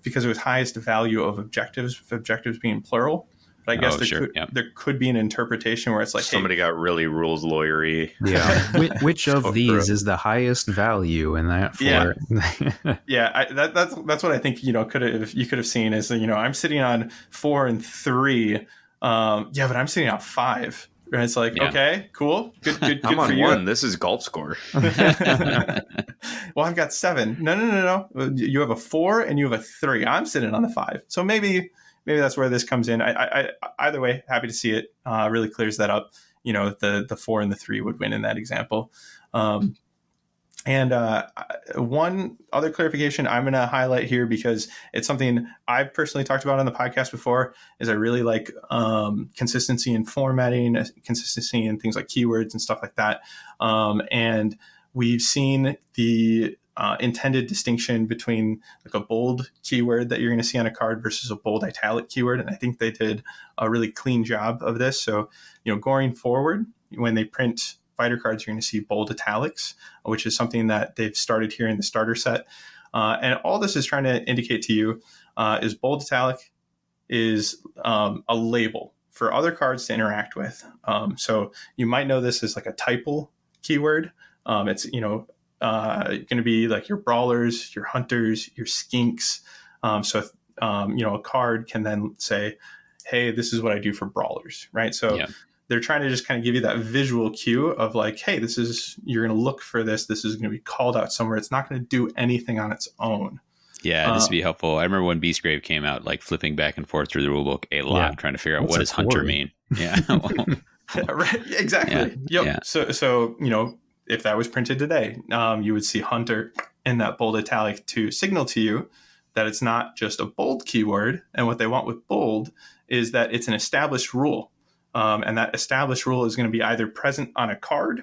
because it was highest value of objectives being plural. But I guess there could be an interpretation where it's like somebody got really rules lawyery. Yeah, which of these is the highest value, and that for that's what I think. You could have seen is I'm sitting on 4 and 3, but I'm sitting on 5. And it's like, okay, cool, good I'm for on you. 1. This is golf score. Well, I've got 7. No. You have a 4 and you have a 3. I'm sitting on the 5. So maybe maybe that's where this comes in. I either way, happy to see it. Really clears that up. The 4 and the 3 would win in that example. And one other clarification I'm going to highlight here, because it's something I've personally talked about on the podcast before, is I really like consistency in formatting, consistency in things like keywords and stuff like that. And we've seen the intended distinction between like a bold keyword that you're going to see on a card versus a bold italic keyword. And I think they did a really clean job of this. So, going forward, when they print fighter cards, you're going to see bold italics, which is something that they've started here in the starter set. And all this is trying to indicate to you is bold italic is a label for other cards to interact with. So you might know this as like a typal keyword. It's, going to be like your brawlers, your hunters, your skinks. A card can then say, hey, this is what I do for brawlers, right? So yeah. They're trying to just kind of give you that visual cue of like, hey, you're going to look for this. This is going to be called out somewhere. It's not going to do anything on its own. Yeah, this would be helpful. I remember when Beastgrave came out, like flipping back and forth through the rulebook a lot, trying to figure out what does hunter mean. Yeah. Right. Exactly. Yeah. Yep. Yeah. So, if that was printed today, you would see hunter in that bold italic to signal to you that it's not just a bold keyword. And what they want with bold is that it's an established rule. And that established rule is going to be either present on a card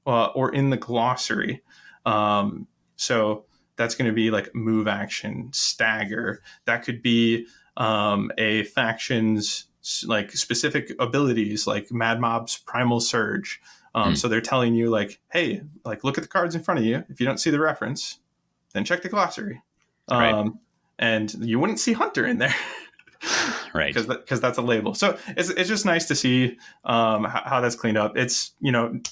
or in the glossary. So that's going to be like move action, stagger. That could be a faction's like specific abilities, like Mad Mob's Primal Surge. So they're telling you like, hey, like look at the cards in front of you. If you don't see the reference, then check the glossary. Right. And you wouldn't see hunter in there. Right. Because that's a label. So it's just nice to see how that's cleaned up. It's,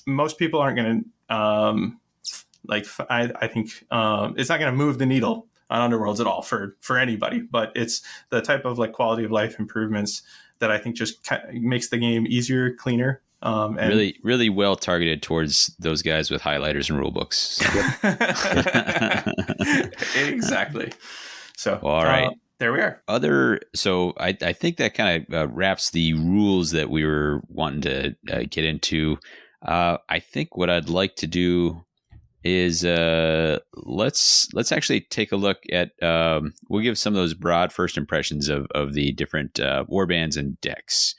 most people aren't going to, I think it's not going to move the needle on Underworlds at all for anybody. But it's the type of like quality of life improvements that I think just makes the game easier, cleaner. And really, really well targeted towards those guys with highlighters and rule books. So. Exactly. So, well, all right. There we are. So I think that kind of wraps the rules that we were wanting to get into. I think what I'd like to do is let's actually take a look at. We'll give some of those broad first impressions of the different warbands and decks.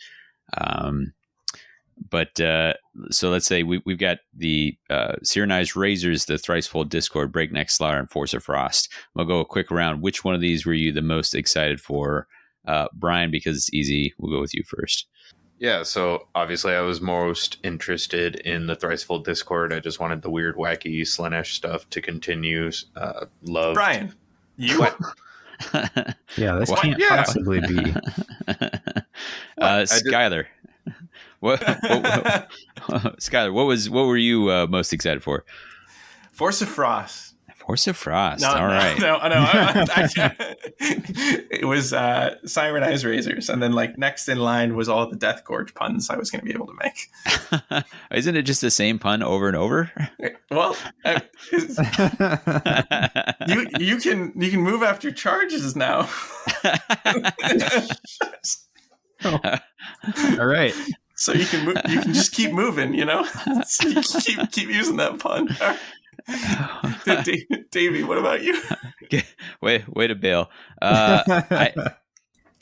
So let's say we've got the Serenized Razors, the Thricefold Discord, Breakneck Slaughter, and Force of Frost. We'll go a quick round. Which one of these were you the most excited for? Brian, because it's easy, we'll go with you first. Yeah, so obviously I was most interested in the Thricefold Discord. I just wanted the weird, wacky Slaanesh stuff to continue. Love Brian, you what? Yeah, this can't possibly be. Skyler. What Skyler, what were you most excited for? Force of Frost. Force of Frost. No, All right. No. It was Sirenized Razors, and then like next in line was all the Deathgorge puns I was going to be able to make. Isn't it just the same pun over and over? Well, you can move after charges now. All right. So you can you can just keep moving, So you keep using that pun. Davey, what about you? Way to bail.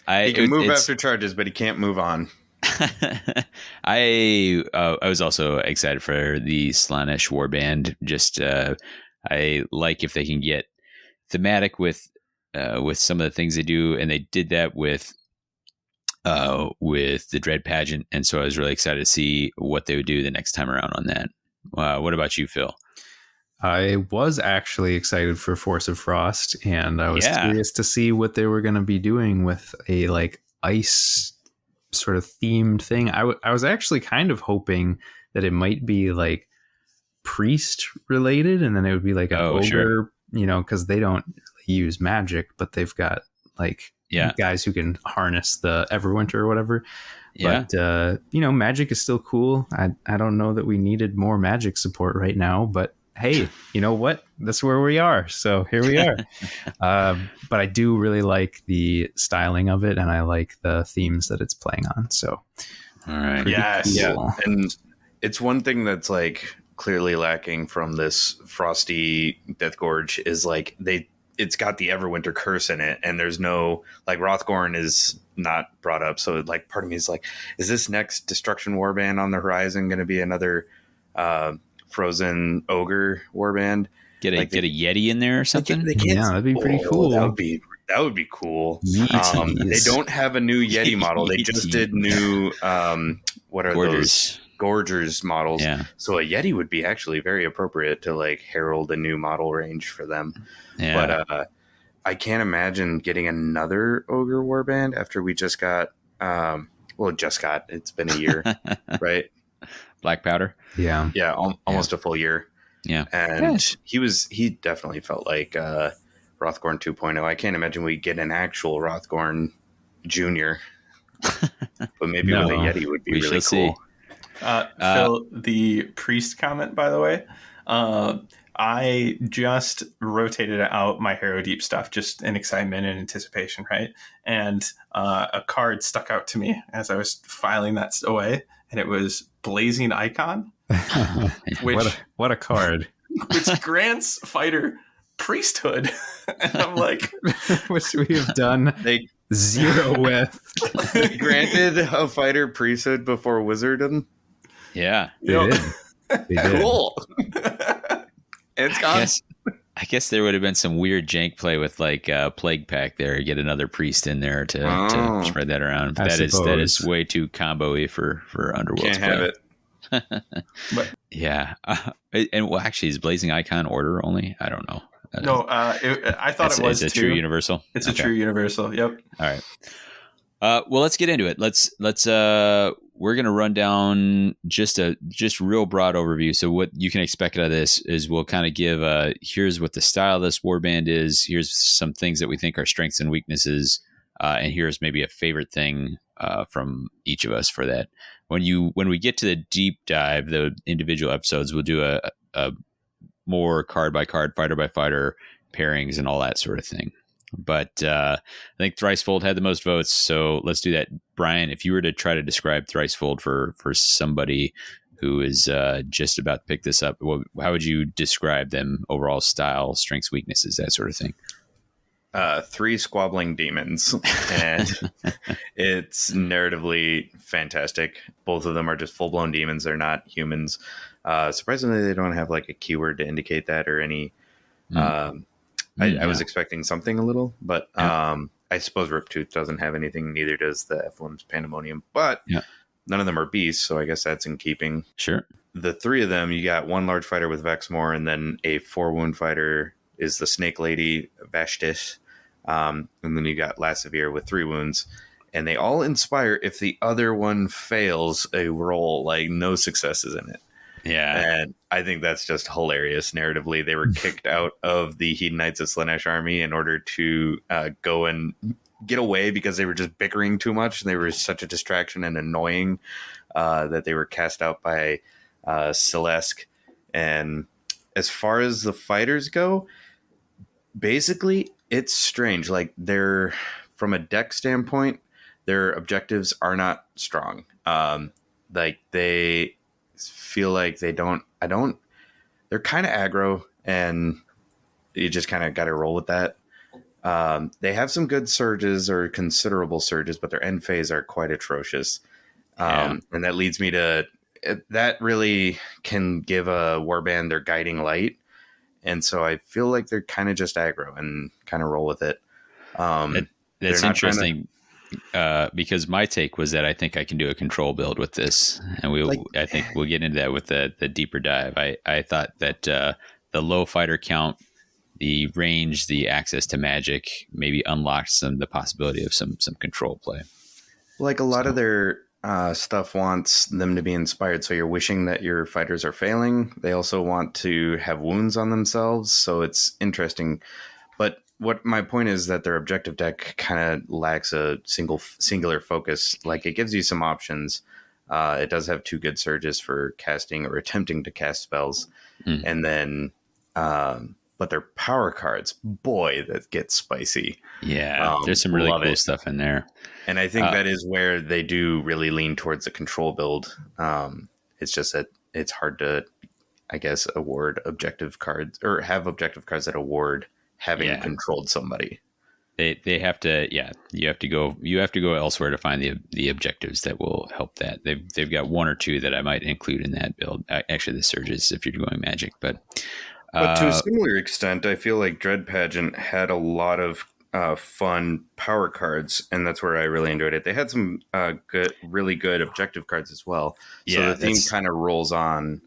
He can move after charges, but he can't move on. I was also excited for the Slaanesh warband. Just I like if they can get thematic with some of the things they do, and they did that with the Dread Pageant, and so I was really excited to see what they would do the next time around on that. What about you, Phil? I was actually excited for Force of Frost, and I was curious to see what they were going to be doing with a like ice sort of themed thing. I was actually kind of hoping that it might be like priest related, and then it would be like an ogre, because they don't use magic, but they've got like guys who can harness the Everwinter or whatever. Yeah. But magic is still cool. I don't know that we needed more magic support right now, but hey, you know what? That's where we are. So here we are. But I do really like the styling of it, and I like the themes that it's playing on. So, all right. Yes. Cool. Yeah, and it's one thing that's like clearly lacking from this Frosty Deathgorge is like it's got the Everwinter curse in it, and there's no like Rothgorn is not brought up. So like part of me is like, is this next Destruction Warband on the horizon going to be another Frozen Ogre Warband? Get a Yeti in there or something. Yeah, that'd be pretty cool. That would be cool. Yeeties. They don't have a new Yeti model. They just did new what are those? Gorgers models. Yeah. So a Yeti would be actually very appropriate to like herald a new model range for them. Yeah. But I can't imagine getting another Ogre Warband after we just got it's been a year, right? Black Powder. Yeah. Yeah, almost a full year. Yeah. And he definitely felt like Rothgorn 2.0. I can't imagine we get an actual Rothgorn Junior. But maybe with a Yeti would be we really shall cool. see. Phil, the priest comment, by the way, I just rotated out my Harrow Deep stuff just in excitement and anticipation, right? And a card stuck out to me as I was filing that away, and it was Blazing Icon, which what a card. which grants fighter priesthood. And I'm like, which we have done They zero with. granted a fighter priesthood before wizardom. Yeah. They Yep. did. They did. Cool. It's gone. I guess there would have been some weird jank play with like Plague Pack there. Get another priest in there to spread that around. I That is suppose. way too combo-y for Underworld's Can't have play. it. Yeah. And well, actually, is Blazing Icon order only? I don't know. No, I thought it was a too. true universal. It's Okay. a true universal. Yep. All right. Well, let's get into it. Let's we're going to run down just real broad overview. So what you can expect out of this is we'll kind of give here's what the style of this warband is. Here's some things that we think are strengths and weaknesses. And here's maybe a favorite thing from each of us for that. When we get to the deep dive, the individual episodes, we'll do a more card by card, fighter by fighter pairings and all that sort of thing. But I think Thricefold had the most votes, so let's do that. Brian, if you were to try to describe Thricefold for somebody who is just about to pick this up, how would you describe them? Overall style, strengths, weaknesses, that sort of thing. 3 squabbling demons, and it's narratively fantastic. Both of them are just full-blown demons. They're not humans. Surprisingly, they don't have like a keyword to indicate that or any... I was expecting something a little, but I suppose Riptooth doesn't have anything. Neither does the F1's Pandemonium, but none of them are beasts, so I guess that's in keeping. Sure. The 3 of them, you got one large fighter with Vexmore, and then a 4-wound fighter is the Snake Lady Vashtis, and then you got Lasavir with 3 wounds, and they all inspire if the other one fails a roll, like no successes in it. Yeah. And I think that's just hilarious narratively. They were kicked out of the Hedonites of Slaanesh army in order to go and get away because they were just bickering too much. They were such a distraction and annoying that they were cast out by Celeste. And as far as the fighters go, basically it's strange. Like they're, from a deck standpoint, their objectives are not strong. Like they feel like they're kind of aggro, and you just kind of got to roll with that. They have some good surges or considerable surges, but their end phase are quite atrocious. And that leads me to that really can give a warband their guiding light. And so I feel like they're kind of just aggro and kind of roll with it. That's interesting. Because my take was that I think I can do a control build with this, and I think we'll get into that with the deeper dive. I thought that the low fighter count, the range, the access to magic maybe unlocks the possibility of some control play. Like a lot of their stuff wants them to be inspired, so you're wishing that your fighters are failing. They also want to have wounds on themselves, so it's interesting. But what my point is that their objective deck kind of lacks a singular focus. Like it gives you some options, It does have 2 good surges for casting or attempting to cast spells. And then, but their power cards, boy, that gets spicy. Yeah, there's some really cool it. stuff in there. And I think that is where they do really lean towards the control build. It's just that it's hard to, I guess, award objective cards or have objective cards that award having controlled somebody. They have to, you have to go elsewhere to find the objectives that will help that. They've got 1 or 2 that I might include in that build. Actually, the surges if you're going magic, but to a similar extent, I feel like Dread Pageant had a lot of fun power cards, and that's where I really enjoyed it. They had some really good objective cards as well. So the theme kind of rolls on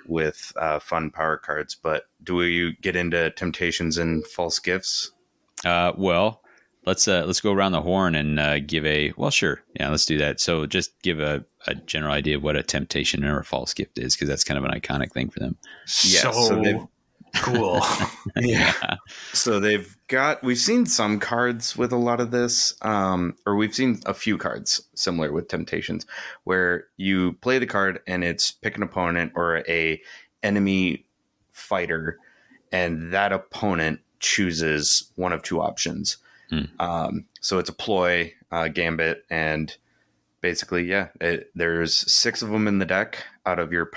with fun power cards. But do we get into temptations and false gifts? Well, let's go around the horn and give let's do that. So just give a general idea of what a temptation or a false gift is, because that's kind of an iconic thing for them. Yeah, so cool. Yeah. So we've seen some cards with a lot of this, or we've seen a few cards similar with temptations, where you play the card and it's pick an opponent or a enemy fighter, and that opponent chooses one of 2 options. So it's a ploy, gambit, and basically, there's 6 of them in the deck out of your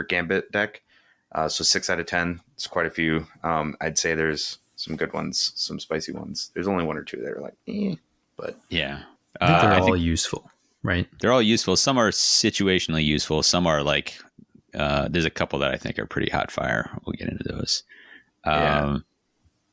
gambit deck. So 6 out of 10, it's quite a few. I'd say there's some good ones, some spicy ones. There's only 1 or 2 that are like, but yeah, I think they're all useful, right? They're all useful. Some are situationally useful. Some are like, there's a couple that I think are pretty hot fire. We'll get into those.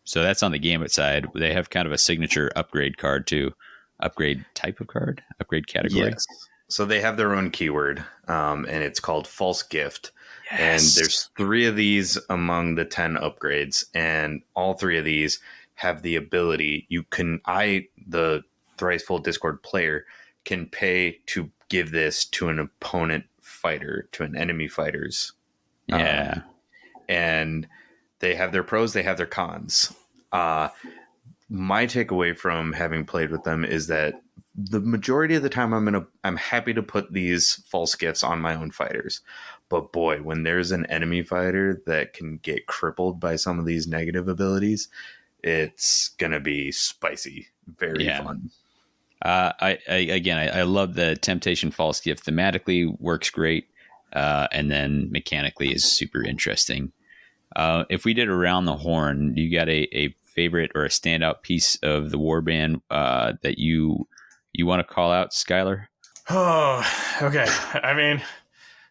So that's on the gambit side. They have kind of a signature upgrade card too. Upgrade type of card, upgrade category. Yes. So they have their own keyword, and it's called false gift. Yes. And there's 3 of these among the 10 upgrades, and all 3 of these have the ability. The Thrice Full Discord player, can pay to give this to an opponent fighter, to an enemy fighter's. Yeah. And they have their pros, they have their cons. My takeaway from having played with them is that the majority of the time I'm happy to put these false gifts on my own fighters. But boy, when there's an enemy fighter that can get crippled by some of these negative abilities, it's gonna be spicy, very fun. I love the temptation false gift. Thematically works great, and then mechanically is super interesting. If we did around the horn, you got a favorite or a standout piece of the warband that you want to call out, Skyler? Oh, okay. I mean,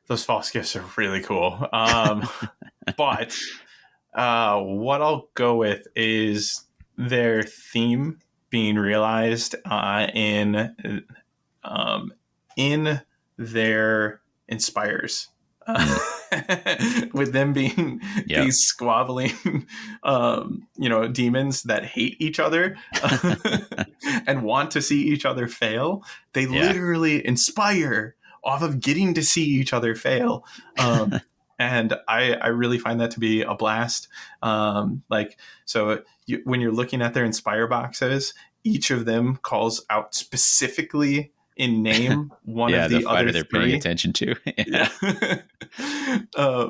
those false gifts are really cool. But what I'll go with is their theme being realized in their inspires. With them being these squabbling demons that hate each other and want to see each other fail. They literally inspire off of getting to see each other fail. And I really find that to be a blast. When you're looking at their inspire boxes, each of them calls out specifically in name one of the other they're 3 paying attention to.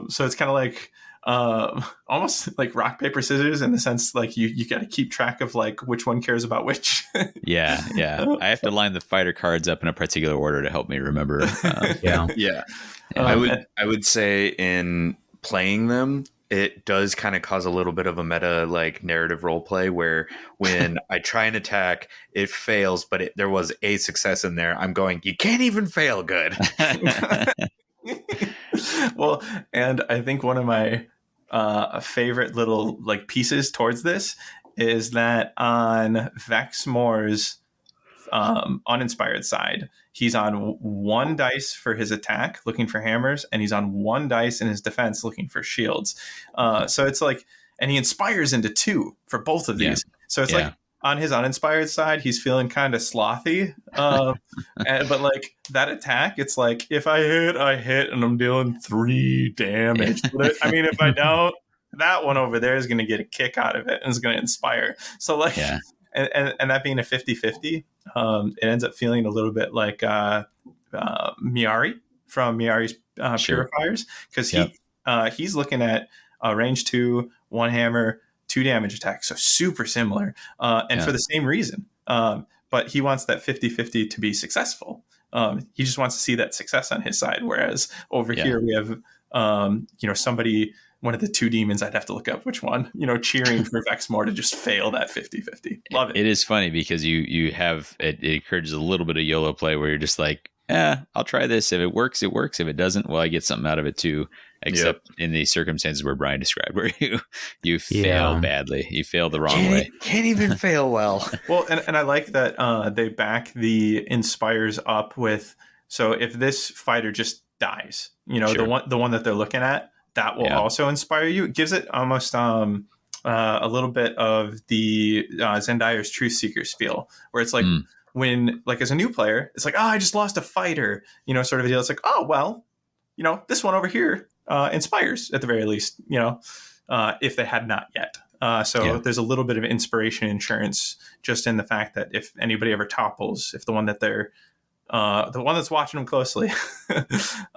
So it's kind of like almost like rock paper scissors, in the sense like you got to keep track of like which one cares about which. I have to line the fighter cards up in a particular order to help me remember. I would say in playing them, it does kind of cause a little bit of a meta like narrative role play, where when I try and attack, it fails, but there was a success in there. I'm going, you can't even fail good. Well, and I think one of my favorite little like pieces towards this is that on Vexmore's uninspired side, he's on 1 dice for his attack looking for hammers, and he's on 1 dice in his defense looking for shields. So it's like, and he inspires into 2 for both of these. So it's like on his uninspired side, he's feeling kind of slothy. But like that attack, it's like, if I hit and I'm dealing 3 damage. But if I don't, that one over there is going to get a kick out of it and is going to inspire. So like, and that being a 50-50, it ends up feeling a little bit like Miari from Miari's Sure. Purifiers, because Yep. he's looking at range 2, 1 hammer, 2 damage attack, so super similar, and Yeah. for the same reason. But he wants that 50-50 to be successful. He just wants to see that success on his side, whereas over here we have somebody, one of the 2 demons, I'd have to look up which one, cheering for Vexmore to just fail that 50-50. Love it. It is funny because you have it encourages a little bit of YOLO play where you're just like, I'll try this. If it works, it works. If it doesn't, well, I get something out of it too. Except in the circumstances where Brian described, where you fail badly, you fail the wrong way. Can't even fail well. Well, and I like that they back the inspires up with, so if this fighter just dies, Sure. the one that they're looking at, that will also inspire you. It gives it almost a little bit of the Zendire's Truth Seekers feel, where it's like when, like, as a new player, it's like, I just lost a fighter, sort of a deal. It's like, oh, well, this one over here inspires at the very least, if they had not yet. There's a little bit of inspiration insurance just in the fact that if anybody ever topples, if the one that they're the one that's watching them closely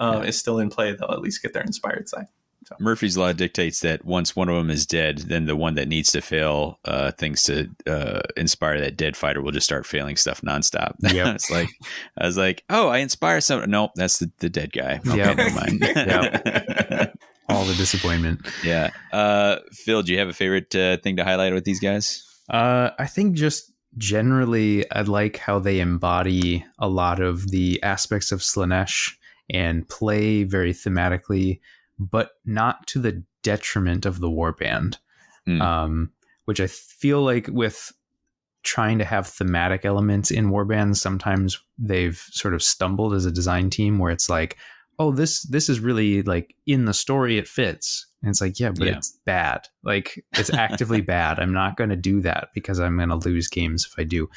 is still in play, they'll at least get their inspired side. So. Murphy's Law dictates that once one of them is dead, then the one that needs to fail things to inspire that dead fighter will just start failing stuff nonstop. Yep. I was like, oh, I inspire someone. Nope, that's the dead guy. Okay, never mind. All the disappointment. Yeah. Phil, do you have a favorite thing to highlight with these guys? I think just generally, I like how they embody a lot of the aspects of Slaanesh and play very thematically, but not to the detriment of the warband, which I feel like with trying to have thematic elements in warbands, sometimes they've sort of stumbled as a design team where it's like, oh, this is really like in the story, it fits. And it's like, it's bad. Like, it's actively bad. I'm not going to do that because I'm going to lose games if I do.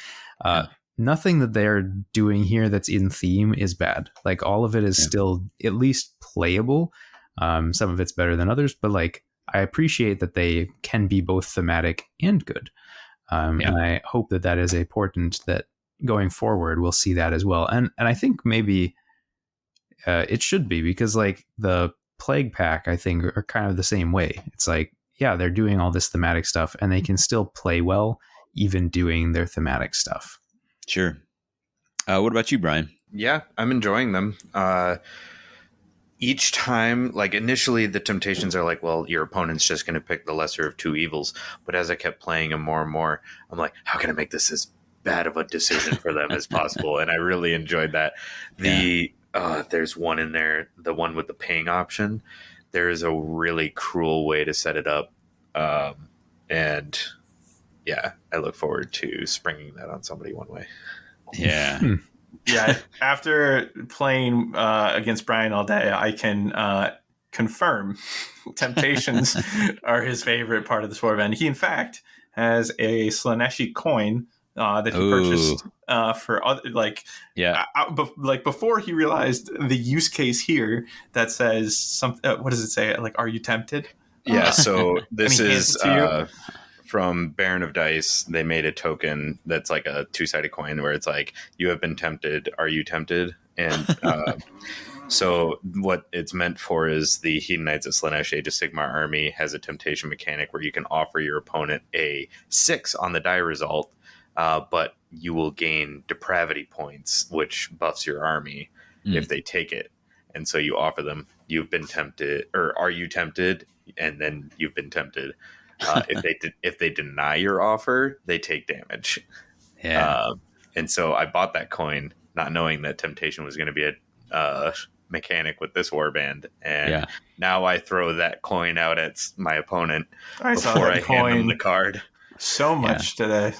Nothing that they're doing here that's in theme is bad. Like, all of it is still at least playable. Some of it's better than others, but like, I appreciate that they can be both thematic and good. And I hope that is a portent that going forward, we'll see that as well. And I think maybe it should be, because like the Plague Pack, I think, are kind of the same way. It's like, they're doing all this thematic stuff and they can still play well, even doing their thematic stuff. Sure. What about you, Brian? Yeah, I'm enjoying them. Each time, like, initially the temptations are like, well, your opponent's just going to pick the lesser of 2 evils. But as I kept playing them more and more, I'm like, how can I make this as bad of a decision for them as possible? And I really enjoyed that. There's one in there, the one with the ping option. There is a really cruel way to set it up. And I look forward to springing that on somebody one way. Yeah. After playing against Brian all day, I can confirm temptations are his favorite part of the warband. He, in fact, has a Slaaneshi coin that he purchased for other, before he realized the use case here that says something. What does it say? Like, are you tempted? So this is from Baron of Dice. They made a token that's like a 2-sided coin where it's like, you have been tempted. Are you tempted? And so what it's meant for is the Hedon Knights of Slaanesh Age of Sigmar army has a temptation mechanic where you can offer your opponent a 6 on the die result, but you will gain depravity points, which buffs your army if they take it. And so you offer them, you've been tempted, or are you tempted? And then you've been tempted. If they deny your offer, they take damage. And so I bought that coin, not knowing that temptation was going to be a mechanic with this warband. And now I throw that coin out at my opponent before I hand them the card. So much today.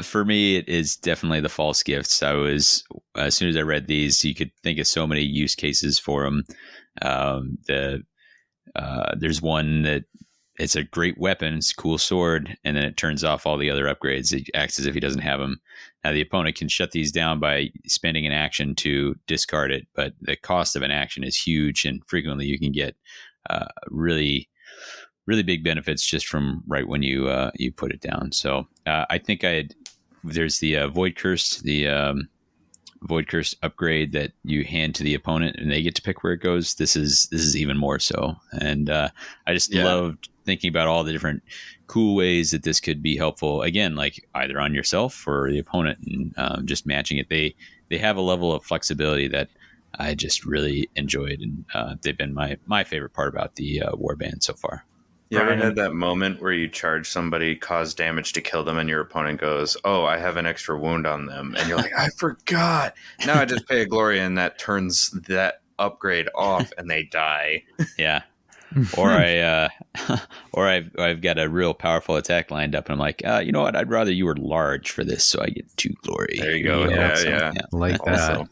For me, it is definitely the false gifts. I was, as soon as I read these, you could think of so many use cases for them. There's one that it's a great weapon, it's a cool sword, and then it turns off all the other upgrades. It acts as if he doesn't have them. Now the opponent can shut these down by spending an action to discard it, but the cost of an action is huge, and frequently you can get really big benefits just from right when you put it down. So I think I had there's the Void Cursed, Void Cursed upgrade that you hand to the opponent, and they get to pick where it goes. This is even more so, and I just loved thinking about all the different cool ways that this could be helpful. Again, like either on yourself or the opponent, and just matching it. They have a level of flexibility that I just really enjoyed, and they've been my favorite part about the warband so far. You ever had that moment where you charge somebody, cause damage to kill them, and your opponent goes, "Oh, I have an extra wound on them," and you're like, "I forgot." Now I just pay a glory, and that turns that upgrade off, and they die. Yeah. Or I've got a real powerful attack lined up, and I'm like, you know what? I'd rather you were large for this, so I get 2 glory. There you go. Yeah. Like that.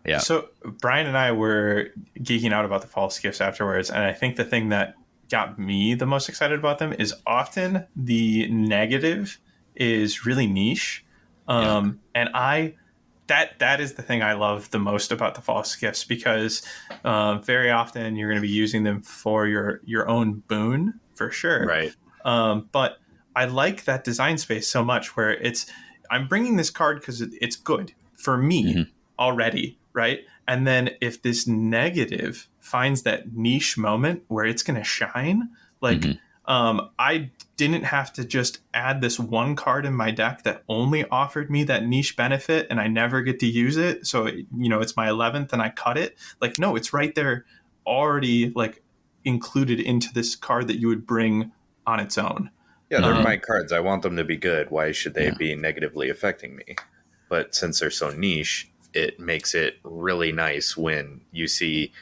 Yeah. So Brian and I were geeking out about the false gifts afterwards, and I think the thing that got me the most excited about them is often the negative is really niche, and that is the thing I love the most about the false gifts, because very often you're going to be using them for your own boon for sure, right? But I like that design space so much where I'm bringing this card because it's good for me already, right? And then if this negative finds that niche moment where it's going to shine, like I didn't have to just add this one card in my deck that only offered me that niche benefit and I never get to use it. So, it's my 11th and I cut it. Like, no, it's right there already, like included into this card that you would bring on its own. Yeah, they're my cards. I want them to be good. Why should they be negatively affecting me? But since they're so niche, it makes it really nice when you see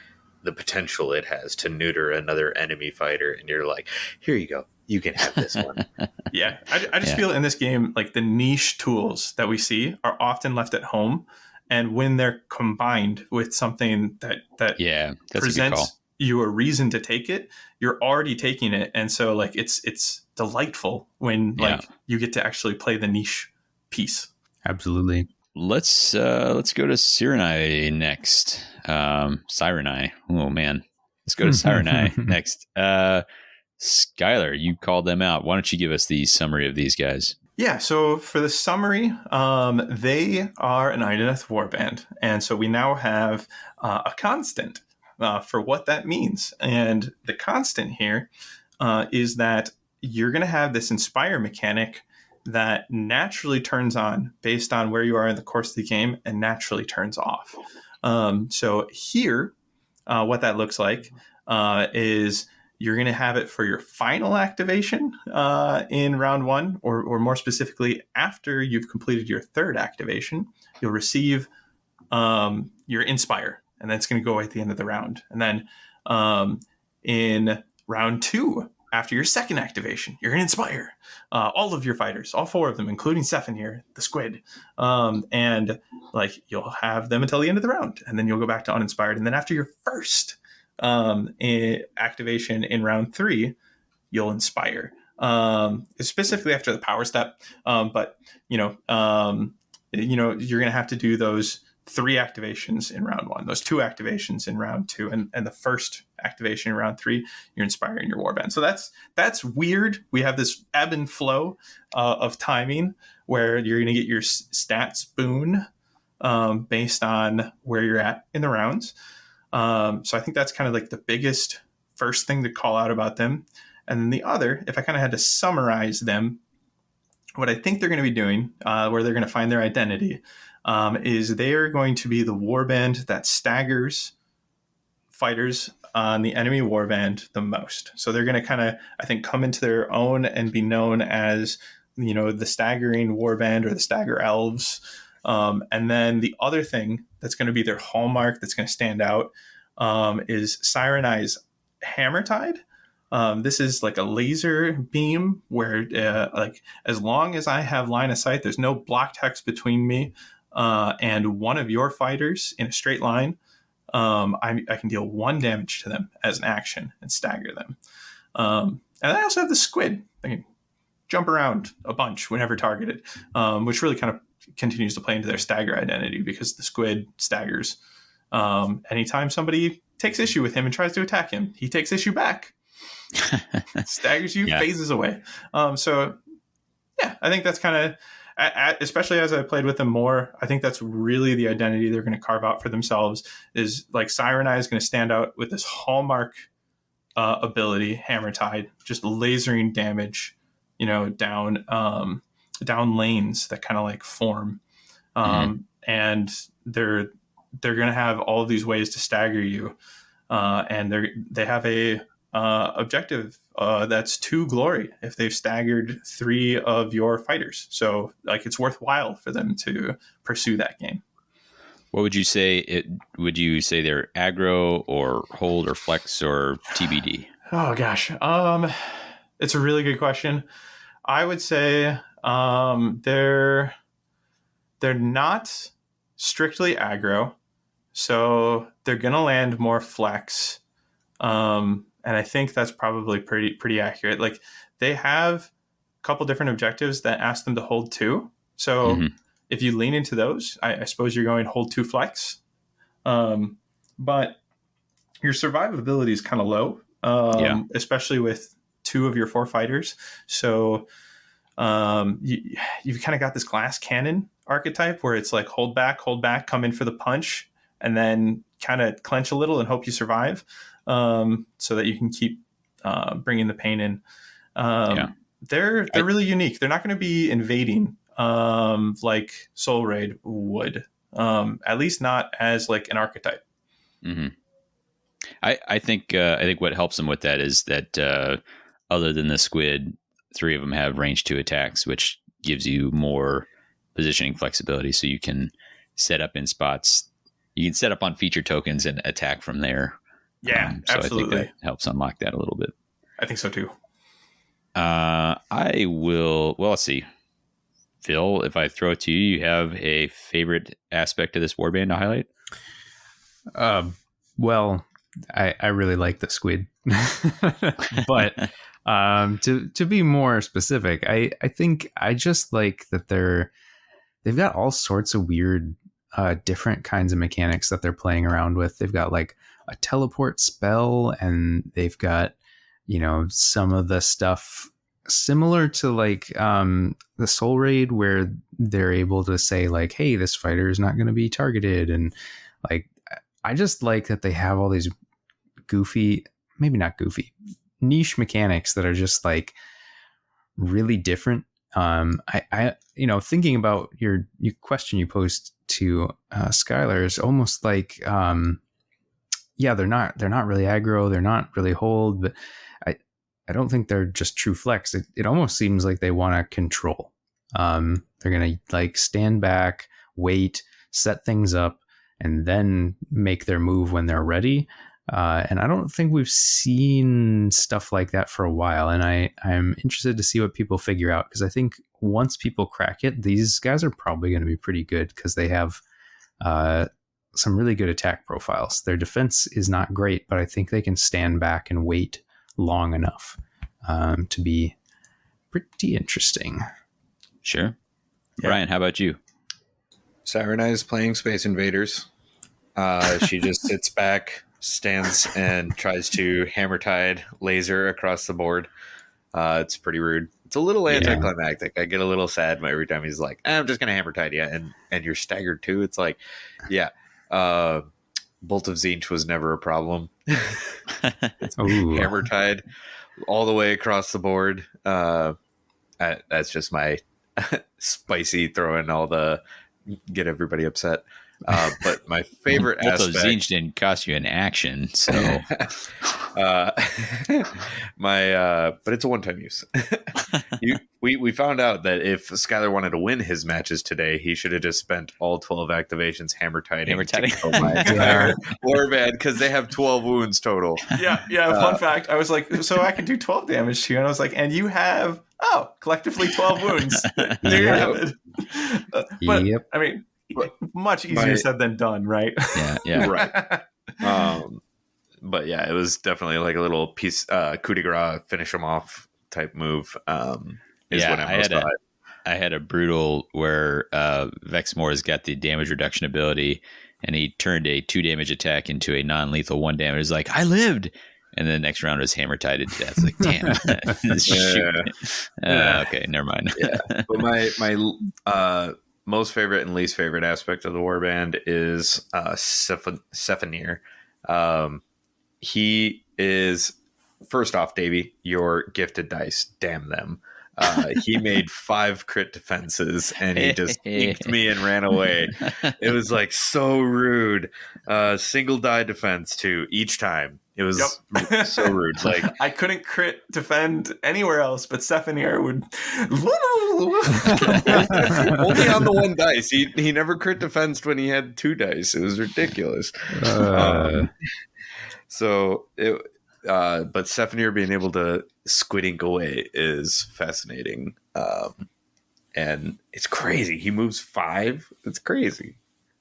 the potential it has to neuter another enemy fighter, and you're like, here you go, you can have this one. I just feel in this game, like the niche tools that we see are often left at home, and when they're combined with something that presents you a reason to take it, you're already taking it. And so like it's delightful when like you get to actually play the niche piece. Absolutely. Let's go to Sirenai next. Sirenai. Oh man. Let's go to Sirenai next. Skyler, you called them out. Why don't you give us the summary of these guys? Yeah, so for the summary, they are an Idoneth warband. And so we now have a constant for what that means. And the constant here is that you're going to have this inspire mechanic that naturally turns on based on where you are in the course of the game and naturally turns off. So here, what that looks like is you're going to have it for your final activation in round 1, or more specifically, after you've completed your 3rd activation, you'll receive your inspire, and that's going to go away at the end of the round. And then in round 2, after your 2nd activation, you're going to inspire all of your fighters, all 4 of them, including Sephin here, the squid. And like you'll have them until the end of the round, and then you'll go back to uninspired. And then after your 1st activation in round 3, you'll inspire. Specifically after the power step, but you're going to have to do those 3 activations in round 1, those 2 activations in round 2, and the 1st activation in round 3, you're inspiring your warband. So that's weird. We have this ebb and flow of timing where you're going to get your stats boon based on where you're at in the rounds. So I think that's kind of like the biggest first thing to call out about them. And then the other, if I kind of had to summarize them, what I think they're going to be doing, where they're going to find their identity, is they are going to be the warband that staggers fighters on the enemy warband the most. So they're going to kind of, I think, come into their own and be known as, the staggering warband or the stagger elves. And then the other thing that's going to be their hallmark that's going to stand out is Sirenai's Hammertide. This is like a laser beam where like as long as I have line of sight, there's no block text between me and one of your fighters in a straight line, I can deal 1 damage to them as an action and stagger them. And I also have the squid. I can jump around a bunch whenever targeted, which really kind of continues to play into their stagger identity, because the squid staggers. Anytime somebody takes issue with him and tries to attack him, he takes issue back. Staggers you, phases away. So yeah, I think that's kind of especially as I played with them more, I think that's really the identity they're going to carve out for themselves. Is like Siren Eye is going to stand out with this hallmark ability, Hammer Tide, just lasering damage, down lanes that kind of like form, and they're going to have all of these ways to stagger you, and they have a objective that's 2 glory if they've staggered 3 of your fighters. So like it's worthwhile for them to pursue that game. What would you say? Would you say they're aggro or hold or flex or TBD? Oh gosh, it's a really good question. I would say they're not strictly aggro, so they're gonna land more flex. And I think that's probably pretty accurate. Like they have a couple different objectives that ask them to hold 2. So if you lean into those, I suppose you're going hold 2 flex. But your survivability is kind of low, especially with 2 of your 4 fighters. So you've kind of got this glass cannon archetype where it's like hold back, come in for the punch, and then kind of clench a little and hope you survive. So that you can keep bringing the pain in. They're really unique. They're not going to be invading like Soul Raid would, at least not as like an archetype. I think what helps them with that is that other than the squid, 3 of them have range 2 attacks, which gives you more positioning flexibility. So you can set up in spots. You can set up on feature tokens and attack from there. Yeah, so absolutely. I think that helps unlock that a little bit. I think so too. I will. Well, let's see. Phil, if I throw it to you, you have a favorite aspect of this warband to highlight? Well, I really like the squid, but to be more specific, I think I just like that they've got all sorts of weird, different kinds of mechanics that they're playing around with. They've got like a teleport spell, and they've got, some of the stuff similar to like the Soul Raid, where they're able to say like, hey, this fighter is not going to be targeted. And like, I just like that they have all these goofy, maybe not goofy, niche mechanics that are just like really different. I thinking about your question you posed to Skyler is almost like, they're not really aggro, they're not really hold, but I don't think they're just true flex. It almost seems like they want to control. They're gonna like stand back, wait, set things up, and then make their move when they're ready. And I don't think we've seen stuff like that for a while. And I'm interested to see what people figure out, because I think once people crack it, these guys are probably going to be pretty good, because they have some really good attack profiles. Their defense is not great, but I think they can stand back and wait long enough to be pretty interesting. Sure. Yeah. Brian, how about you? Siren Eye is playing Space Invaders. She just sits back, stands, and tries to Hammer Tide laser across the board. It's pretty rude. It's a little anticlimactic. I get a little sad every time he's like, I'm just going to Hammer Tide you. And you're staggered too. It's like, Bolt of Zinch was never a problem. Hammer Tide all the way across the board. That's just my spicy throwing all the get everybody upset. But my favorite Bolt of aspect, Zinch didn't cost you an action, so but it's a one-time use. We found out that if Skyler wanted to win his matches today, he should have just spent all 12 activations hammer tiding my entire warband, because they have 12 wounds total. Yeah. Fun fact: I was like, so I can do 12 damage to you, and I was like, and you have collectively 12 wounds. There you have it. But I mean, much easier said than done, right? Yeah, right. But yeah, it was definitely like a little piece, coup de grace, finish them off type move. I had a brutal where Vexmore's got the damage reduction ability, and he turned a 2 damage attack into a non-lethal 1 damage. It's like, I lived, And the next round was hammer tied to death. Like, damn. Shoot. Okay, never mind. But my most favorite and least favorite aspect of the warband is Sephanir. He is, first off, Davey, your gifted dice. Damn them. He made 5 crit defenses and he just inked me and ran away. It was like so rude. Single die defense too each time. It was so rude. Like, I couldn't crit defend anywhere else, but Sephanir would only on the 1 dice. He never crit defensed when he had 2 dice. It was ridiculous. But Sephanir being able to squid ink away is fascinating. And it's crazy. He moves 5. It's crazy.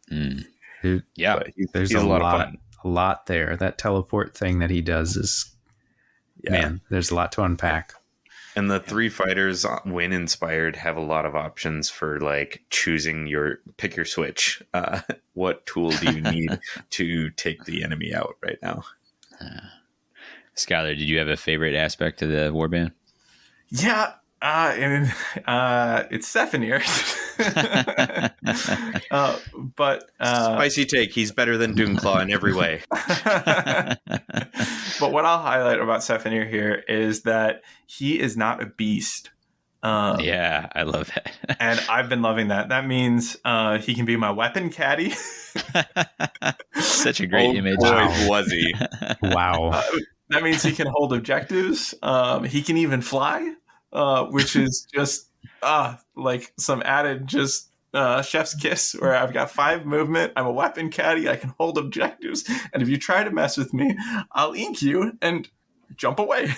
Yeah. There's he's a lot lot, of fun. a lot there. That teleport thing that he does is, man, there's a lot to unpack. And the 3 fighters when inspired have a lot of options for like choosing pick your switch. What tool do you need to take the enemy out right now? Skyler, did you have a favorite aspect of the warband? Yeah, and it's Sephanir. But spicy take. He's better than Doonclaw in every way. But what I'll highlight about Sephanir here is that he is not a beast. Yeah, I love that. And I've been loving that. That means he can be my weapon caddy. Such a great image. Boy, was he. Wow. That means he can hold objectives. He can even fly, which is just like some added just chef's kiss, where I've got 5 movement. I'm a weapon caddy. I can hold objectives. And if you try to mess with me, I'll ink you and jump away.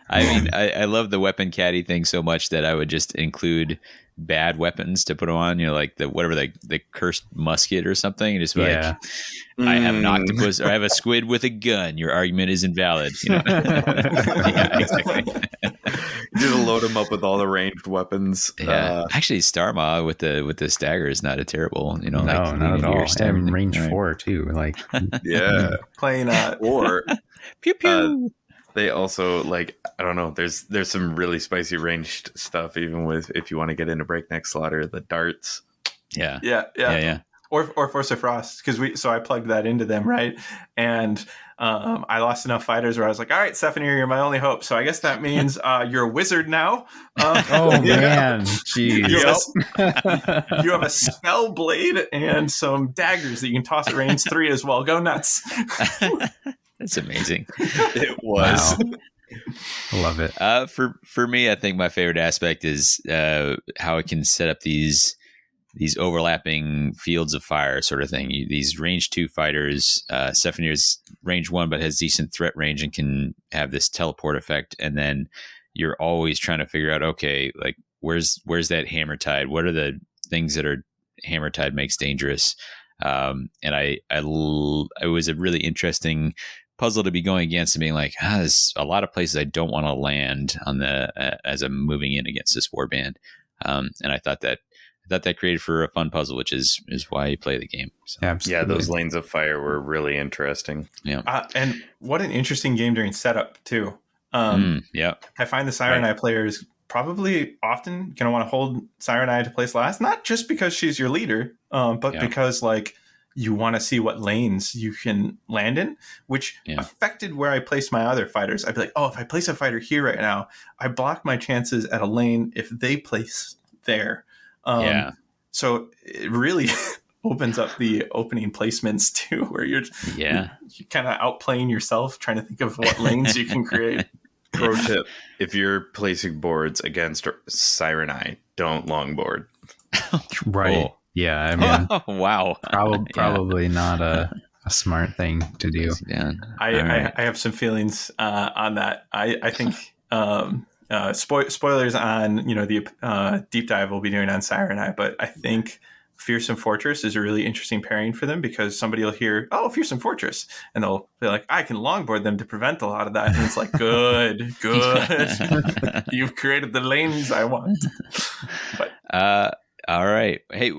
I love the weapon caddy thing so much that I would just include bad weapons to put on, like the cursed musket or something, and just be like, I have an octopus or I have a squid with a gun. Your argument is invalid. Yeah, exactly. Just load him up with all the ranged weapons. Yeah, actually, Starmaw with the stagger is not a terrible. No, not at all. And range 4 too. Like, yeah, playing or pew pew. They also, like, I don't know, there's some really spicy ranged stuff, even with, if you want to get into breakneck slaughter, the darts. Yeah. Or Force of Frost, because I plugged that into them, right? And I lost enough fighters where I was like, all right, Sephanir, you're my only hope. So I guess that means you're a wizard now. Man, jeez. You have a spell blade and some daggers that you can toss at range 3 as well. Go nuts. That's amazing. It was. Wow. Love it. For me, I think my favorite aspect is how it can set up these overlapping fields of fire sort of thing. These range 2 fighters, Sephanir's range 1, but has decent threat range and can have this teleport effect. And then you're always trying to figure out, okay, like where's that hammer tide? What are the things that are hammer tide makes dangerous? And it was a really interesting puzzle to be going against and being like, there's a lot of places I don't want to land on as I'm moving in against this warband. And I thought that created for a fun puzzle, which is why you play the game. So. Absolutely. Yeah, those lanes of fire were really interesting. Yeah, and what an interesting game during setup too. Yeah, I find the Siren Eye players probably often going to want to hold Siren Eye to place last, not just because she's your leader, but because like you want to see what lanes you can land in, which affected where I placed my other fighters. I'd be like, if I place a fighter here right now, I block my chances at a lane if they place there. So it really opens up the opening placements too, where you're kind of outplaying yourself, trying to think of what lanes you can create. Pro tip: if you're placing boards against Siren Eye, don't longboard. Right. Cool. Yeah, I mean, wow. Probably not a smart thing to do. I have some feelings on that. I think spoilers on the deep dive we'll be doing on Siren Eye, but I think Fearsome Fortress is a really interesting pairing for them, because somebody will hear, Fearsome Fortress, and they'll be like, I can longboard them to prevent a lot of that. And it's like, good. You've created the lanes I want. But all right. Hey,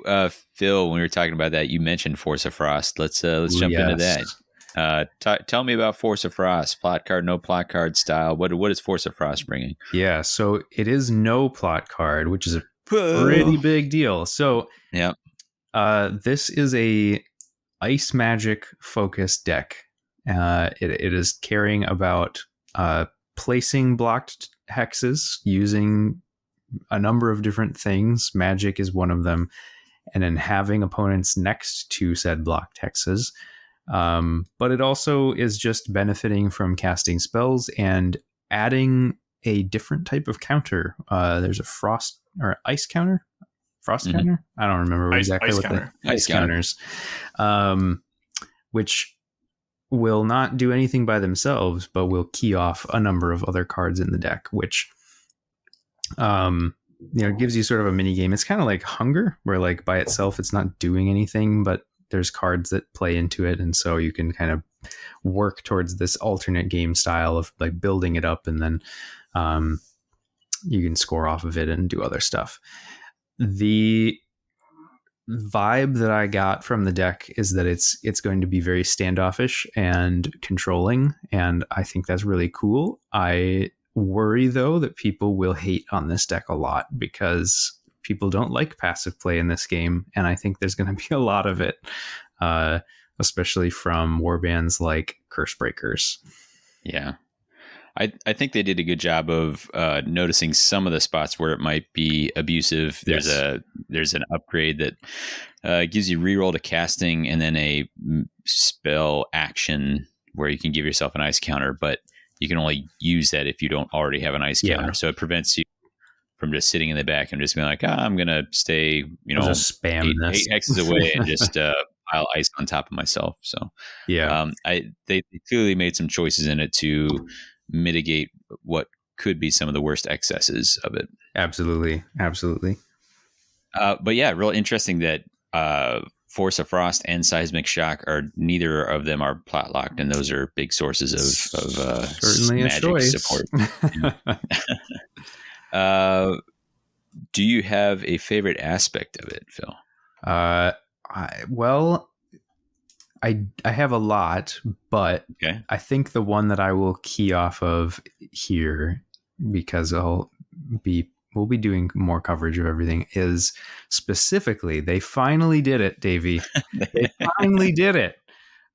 Phil, when we were talking about that, you mentioned Force of Frost. Let's jump into that. Tell me about Force of Frost. Plot card, no plot card style. What is Force of Frost bringing? Yeah, so it is no plot card, which is a pretty big deal. So Yep. This is a ice magic focused deck. It is caring about placing blocked hexes using a number of different things. Magic is one of them. And then having opponents next to said blocked hexes. But it also is just benefiting from casting spells and adding a different type of counter. There's a frost or ice counter. Frost counter? I don't remember exactly ice what counter. the ice counters, which will not do anything by themselves, but will key off a number of other cards in the deck, which gives you sort of a mini game. It's kind of like Hunger, where like by itself it's not doing anything, but there's cards that play into it, and so you can kind of work towards this alternate game style of like building it up, and then you can score off of it and do other stuff. The vibe that I got from the deck is that it's going to be very standoffish and controlling, and I think that's really cool. I worry though that people will hate on this deck a lot because people don't like passive play in this game, and I think there's going to be a lot of it, especially from warbands like Curse Breakers. Yeah. I think they did a good job of noticing some of the spots where it might be abusive. There's an upgrade that gives you reroll to casting and then a spell action where you can give yourself an ice counter, but you can only use that if you don't already have an ice counter. So it prevents you from just sitting in the back and just being like, I'm going to stay, just spam eight hexes away and just pile ice on top of myself. So they clearly made some choices in it to mitigate what could be some of the worst excesses of it. Absolutely. But yeah, real interesting that Force of Frost and Seismic Shock neither of them are plot locked, and those are big sources of certainly magic support. Do you have a favorite aspect of it, Phil? I have a lot, but I think the one that I will key off of here, because we'll be doing more coverage of everything, is specifically they finally did it, Davey. They finally did it.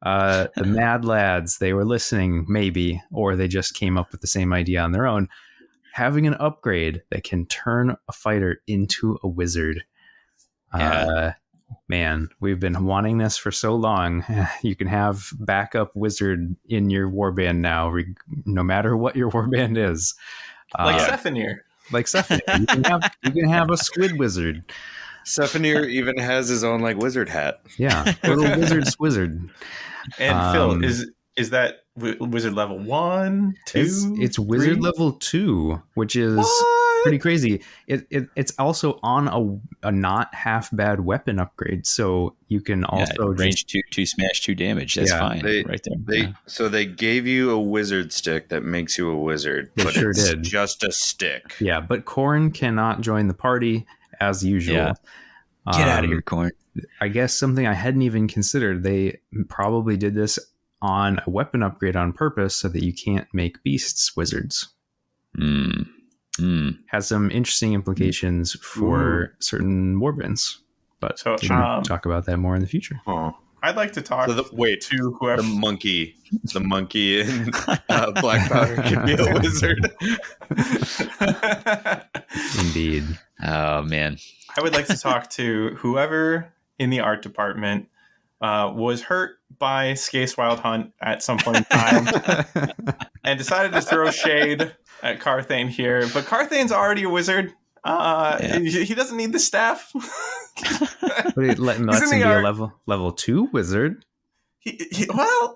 The Mad Lads, they were listening, maybe, or they just came up with the same idea on their own. Having an upgrade that can turn a fighter into a wizard. Man, we've been wanting this for so long. You can have backup wizard in your warband now, no matter what your warband is. Like Sephinir. You can have a squid wizard. Sephinir even has his own like wizard hat. Yeah, little wizard's wizard. And Phil, is that wizard level 1, 2? It's wizard level 2, which is pretty crazy. It's also on a not half bad weapon upgrade, so you can also range 2 smash 2 damage. That's fine, right there. So they gave you a wizard stick that makes you a wizard, but it's just a stick. Yeah, but Korn cannot join the party as usual. Yeah. Get out of here, Korn. I guess something I hadn't even considered. They probably did this on a weapon upgrade on purpose so that you can't make beasts wizards. Has some interesting implications for certain warbands, but we'll talk about that more in the future. I'd like to talk to whoever the monkey in Black Powder could be a wizard. Indeed. Oh man, I would like to talk to whoever in the art department was hurt by Skace Wild Hunt at some point in time and decided to throw shade at Carthane here. But Carthane's already a wizard. He doesn't need the staff. But it lets him be a level 2 wizard. I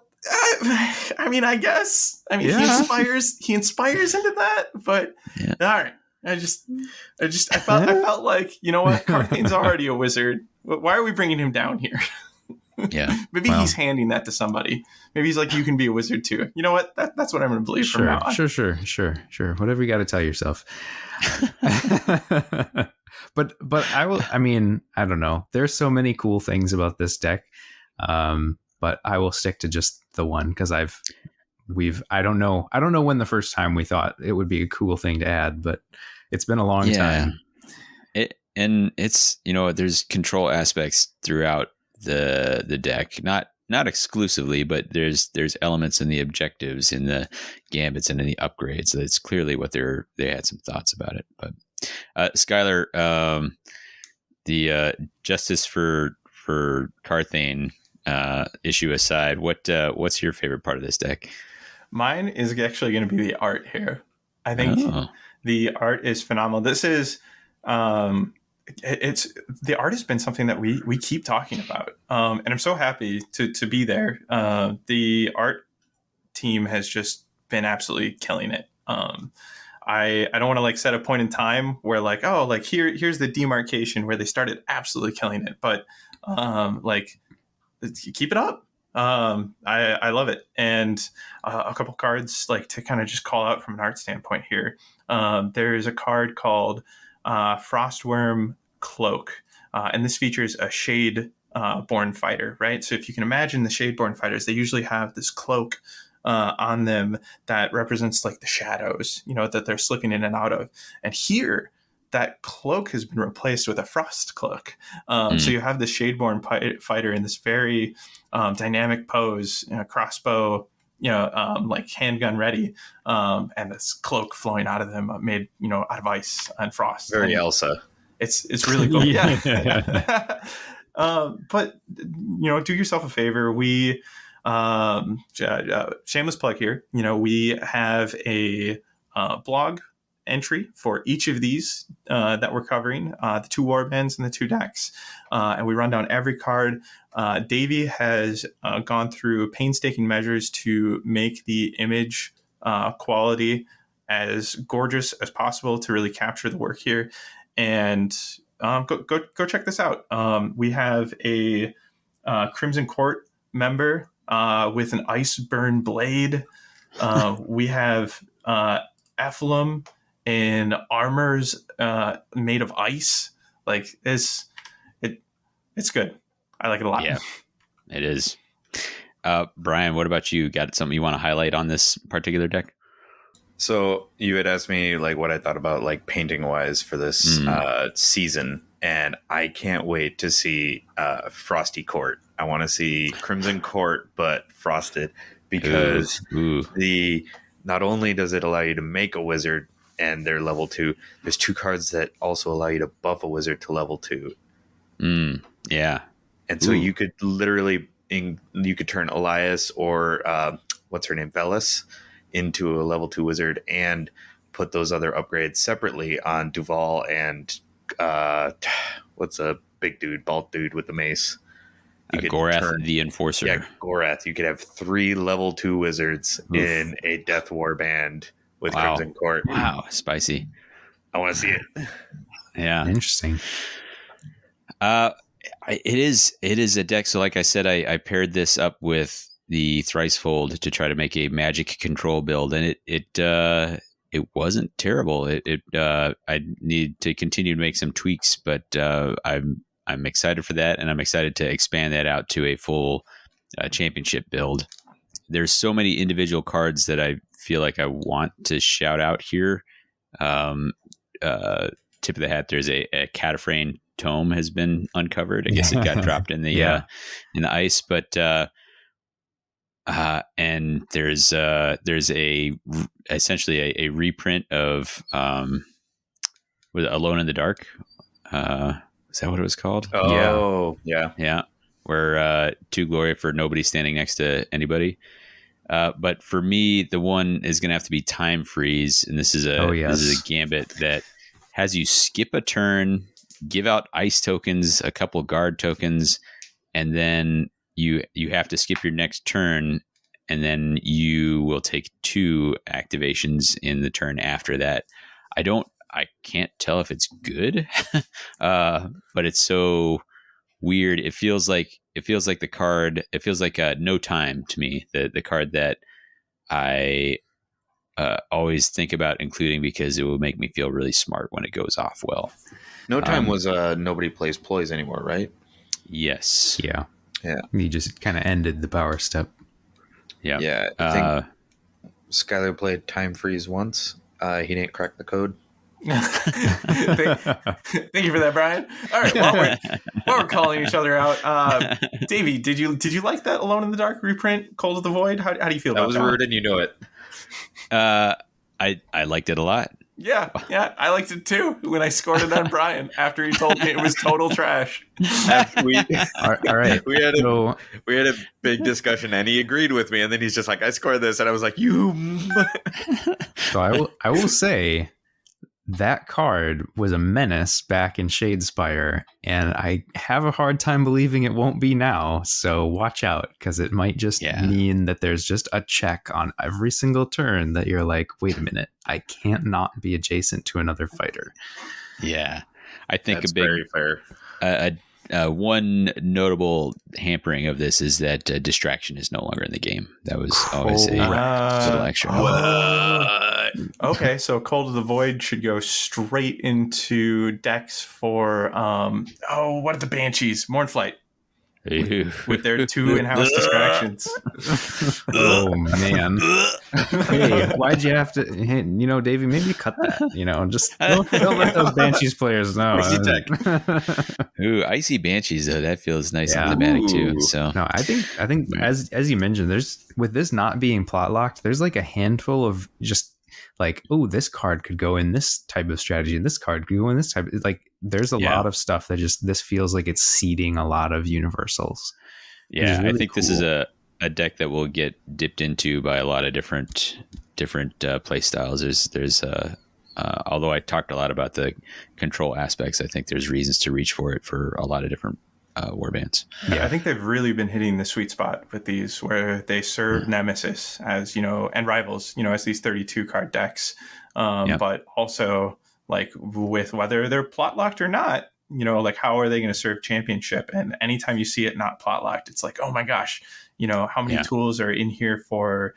guess. He inspires into that. But all right, I felt like, you know what, Carthane's already a wizard. Why are we bringing him down here? Yeah, maybe he's handing that to somebody. Maybe he's like, you can be a wizard too. You know what? That's what I'm going to believe from now on. Sure. Whatever you got to tell yourself. But I will. I mean, I don't know. There's so many cool things about this deck. but I will stick to just the one because I don't know when the first time we thought it would be a cool thing to add, but it's been a long time. And it's, there's control aspects throughout the deck, not exclusively, but there's elements in the objectives, in the gambits, and in the upgrades. So it's clearly what they had some thoughts about it. But Skyler, the Justice for Carthane issue aside, what's your favorite part of this deck? Mine is actually going to be the art here. I think the art is phenomenal. This is the art has been something that we keep talking about, and I'm so happy to be there. The art team has just been absolutely killing it. I don't want to like set a point in time where like, oh, like here's the demarcation where they started absolutely killing it, but like keep it up. I love it. And a couple cards like to kind of just call out from an art standpoint here. There's a card called Frostworm Cloak, and this features a Shade born fighter, right? So if you can imagine the Shade born fighters, they usually have this cloak on them that represents like the shadows, that they're slipping in and out of. And here, that cloak has been replaced with a frost cloak. So you have the Shadeborn fighter in this very dynamic pose, crossbow, like handgun ready, and this cloak flowing out of them, made out of ice and frost. Very Elsa. It's really cool. Yeah. But do yourself a favor. We shameless plug here. We have a blog entry for each of these that we're covering, the 2 warbands and the 2 decks, and we run down every card. Davey has gone through painstaking measures to make the image quality as gorgeous as possible to really capture the work here. And go check this out. We have a Crimson Court member with an ice burn blade. We have Ephelum in armors made of ice. Like it's good. I like it a lot. Yeah, it is. Brian, what about you? Got something you want to highlight on this particular deck? So you had asked me like what I thought about like painting wise for this season, and I can't wait to see Frosty Court. I want to see Crimson Court but frosted, because not only does it allow you to make a wizard and they're level 2, there's 2 cards that also allow you to buff a wizard to level 2. Yeah. And so you could literally you could turn Elias or what's her name, Velis, into a level 2 wizard and put those other upgrades separately on Duval and what's a big dude, bald dude with the mace. Gorath the Enforcer. Yeah, Gorath. You could have 3 level 2 wizards in a Death Warband with Crimson Court. Wow, spicy. I want to see it. Yeah. Interesting. It is a deck. So like I said, I paired this up with the Thricefold to try to make a magic control build, and it wasn't terrible. I need to continue to make some tweaks, but I'm excited for that, and I'm excited to expand that out to a full championship build. There's so many individual cards that I feel like I want to shout out here. Tip of the hat, there's a Cataphrane Tome has been uncovered. I guess it got dropped in the ice, but and there's essentially a reprint of Alone in the Dark. Is that what it was called? Oh, yeah. Where 2 Gloria for nobody standing next to anybody. But for me, the one is going to have to be Time Freeze, and this is a gambit that has you skip a turn, give out ice tokens, a couple guard tokens, and then you have to skip your next turn, and then you will take 2 activations in the turn after that. I can't tell if it's good, but it's so weird. It feels like the card. It feels like No Time to me. The card that I always think about including because it will make me feel really smart when it goes off well. No Time was nobody plays ploys anymore, right? Yes. Yeah. Yeah. He just kind of ended the power step. Yeah. Yeah. I think Skyler played Time Freeze once. He didn't crack the code. Thank you for that, Brian. All right, while we're calling each other out, Davey, did you like that Alone in the Dark reprint, Cold of the Void? How do you feel about that? That was rude, and you know it. I liked it a lot. Yeah, I liked it too when I scored it on Brian after he told me it was total trash. All right. We had a big discussion, and he agreed with me, and then he's just like, I scored this, and I was like, you. So I will say that card was a menace back in Shadespire, and I have a hard time believing it won't be now. So watch out, because it might just mean that there's just a check on every single turn that you're like, wait a minute, I can't not be adjacent to another fighter. Yeah, I think That's a big very fair. one notable hampering of this is that distraction is no longer in the game. That was always a little extra. Okay, so Cold of the Void should go straight into decks for what are the Banshees? Mournflight. With their 2 in-house distractions. Oh man! Hey, why'd you have to? Hey, Davey, maybe cut that. Just don't let those Banshees players know. Ooh, Icy Banshees though, that feels nice and thematic too. So no, I think as you mentioned, there's with this not being plot locked, there's like a handful of just like, oh, this card could go in this type of strategy, and this card could go in this type. Like, there's a lot of stuff that just this feels like it's seeding a lot of universals. Yeah, really I think this is a deck that will get dipped into by a lot of different play styles. There's although I talked a lot about the control aspects, I think there's reasons to reach for it for a lot of different warbands. Yeah, I think they've really been hitting the sweet spot with these, where they serve Nemesis as and Rivals, as these 32 card decks, but also like with whether they're plot locked or not, like how are they going to serve Championship? And anytime you see it not plot locked, it's like, oh my gosh, how many tools are in here for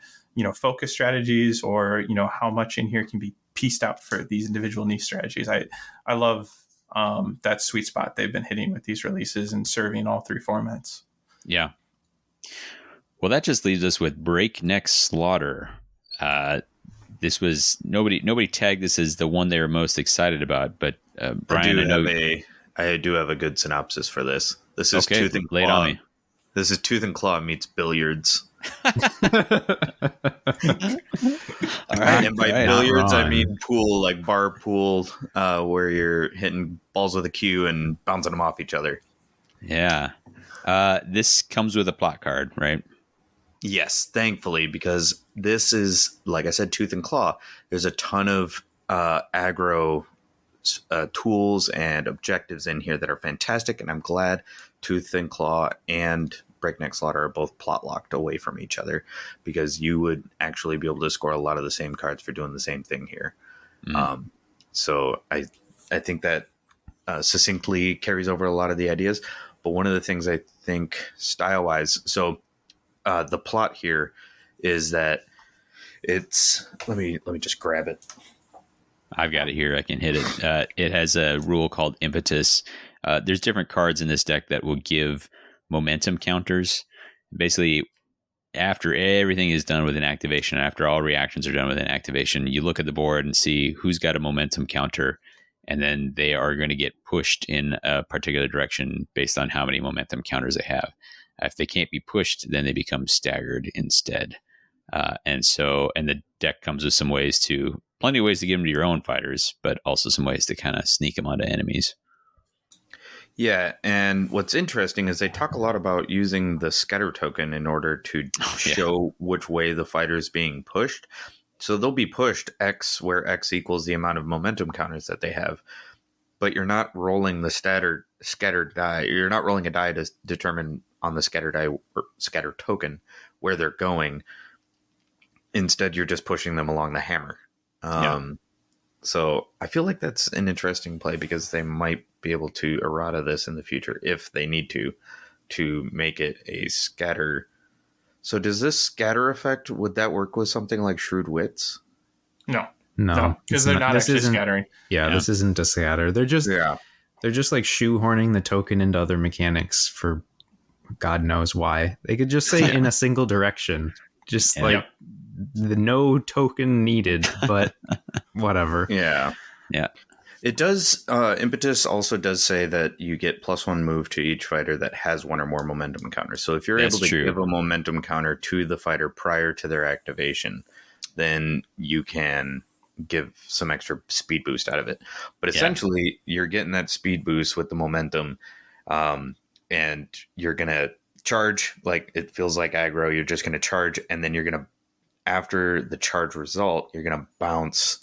focus strategies, or how much in here can be pieced out for these individual niche strategies. I love that sweet spot they've been hitting with these releases and serving all 3 formats. Yeah. Well, that just leaves us with Breakneck Slaughter. This was nobody tagged this as the one they were most excited about, but Brian, I do have a good synopsis for this. This is okay, Tooth and Claw. Lay it on me. This is Tooth and Claw meets billiards. And by billiards, I mean pool, like bar pool, where you're hitting balls with a cue and bouncing them off each other. Yeah. This comes with a plot card, right? Yes, thankfully, because this is, like I said, Tooth and Claw. There's a ton of aggro tools and objectives in here that are fantastic, and I'm glad Tooth and Claw and Breakneck Slaughter are both plot locked away from each other, because you would actually be able to score a lot of the same cards for doing the same thing here. So I think that succinctly carries over a lot of the ideas. But one of the things I think style-wise, so the plot here is that it's let me just grab it. I've got it here. I can hit it. It has a rule called Impetus. There's different cards in this deck that will give momentum counters. Basically, after everything is done with an activation, after all reactions are done with an activation, you look at the board and see who's got a momentum counter, and then they are going to get pushed in a particular direction based on how many momentum counters they have. If they can't be pushed, then they become staggered instead. And the deck comes with plenty of ways to give them to your own fighters, but also some ways to kind of sneak them onto enemies. Yeah, and what's interesting is they talk a lot about using the scatter token in order to show which way the fighter is being pushed. So they'll be pushed X, where X equals the amount of momentum counters that they have. But you're not rolling the scattered die. You're not rolling a die to determine on the scatter die or scatter token where they're going. Instead, you're just pushing them along the hammer. So I feel like that's an interesting play, because they might be able to errata this in the future if they need to make it a scatter. So does this scatter effect, would that work with something like Shrewd Wits? No, No, because they're not actually scattering. Yeah, this isn't a scatter. They're just like shoehorning the token into other mechanics for God knows why. They could just say in a single direction. Just like the no token needed, but whatever. Yeah. Yeah. It does. Impetus also does say that you get +1 move to each fighter that has one or more momentum counters. So if you're able to give a momentum counter to the fighter prior to their activation, then you can give some extra speed boost out of it. But essentially, you're getting that speed boost with the momentum, and you're going to charge. Like, it feels like aggro. You're just going to charge, and then you're going to, after the charge result, you're going to bounce,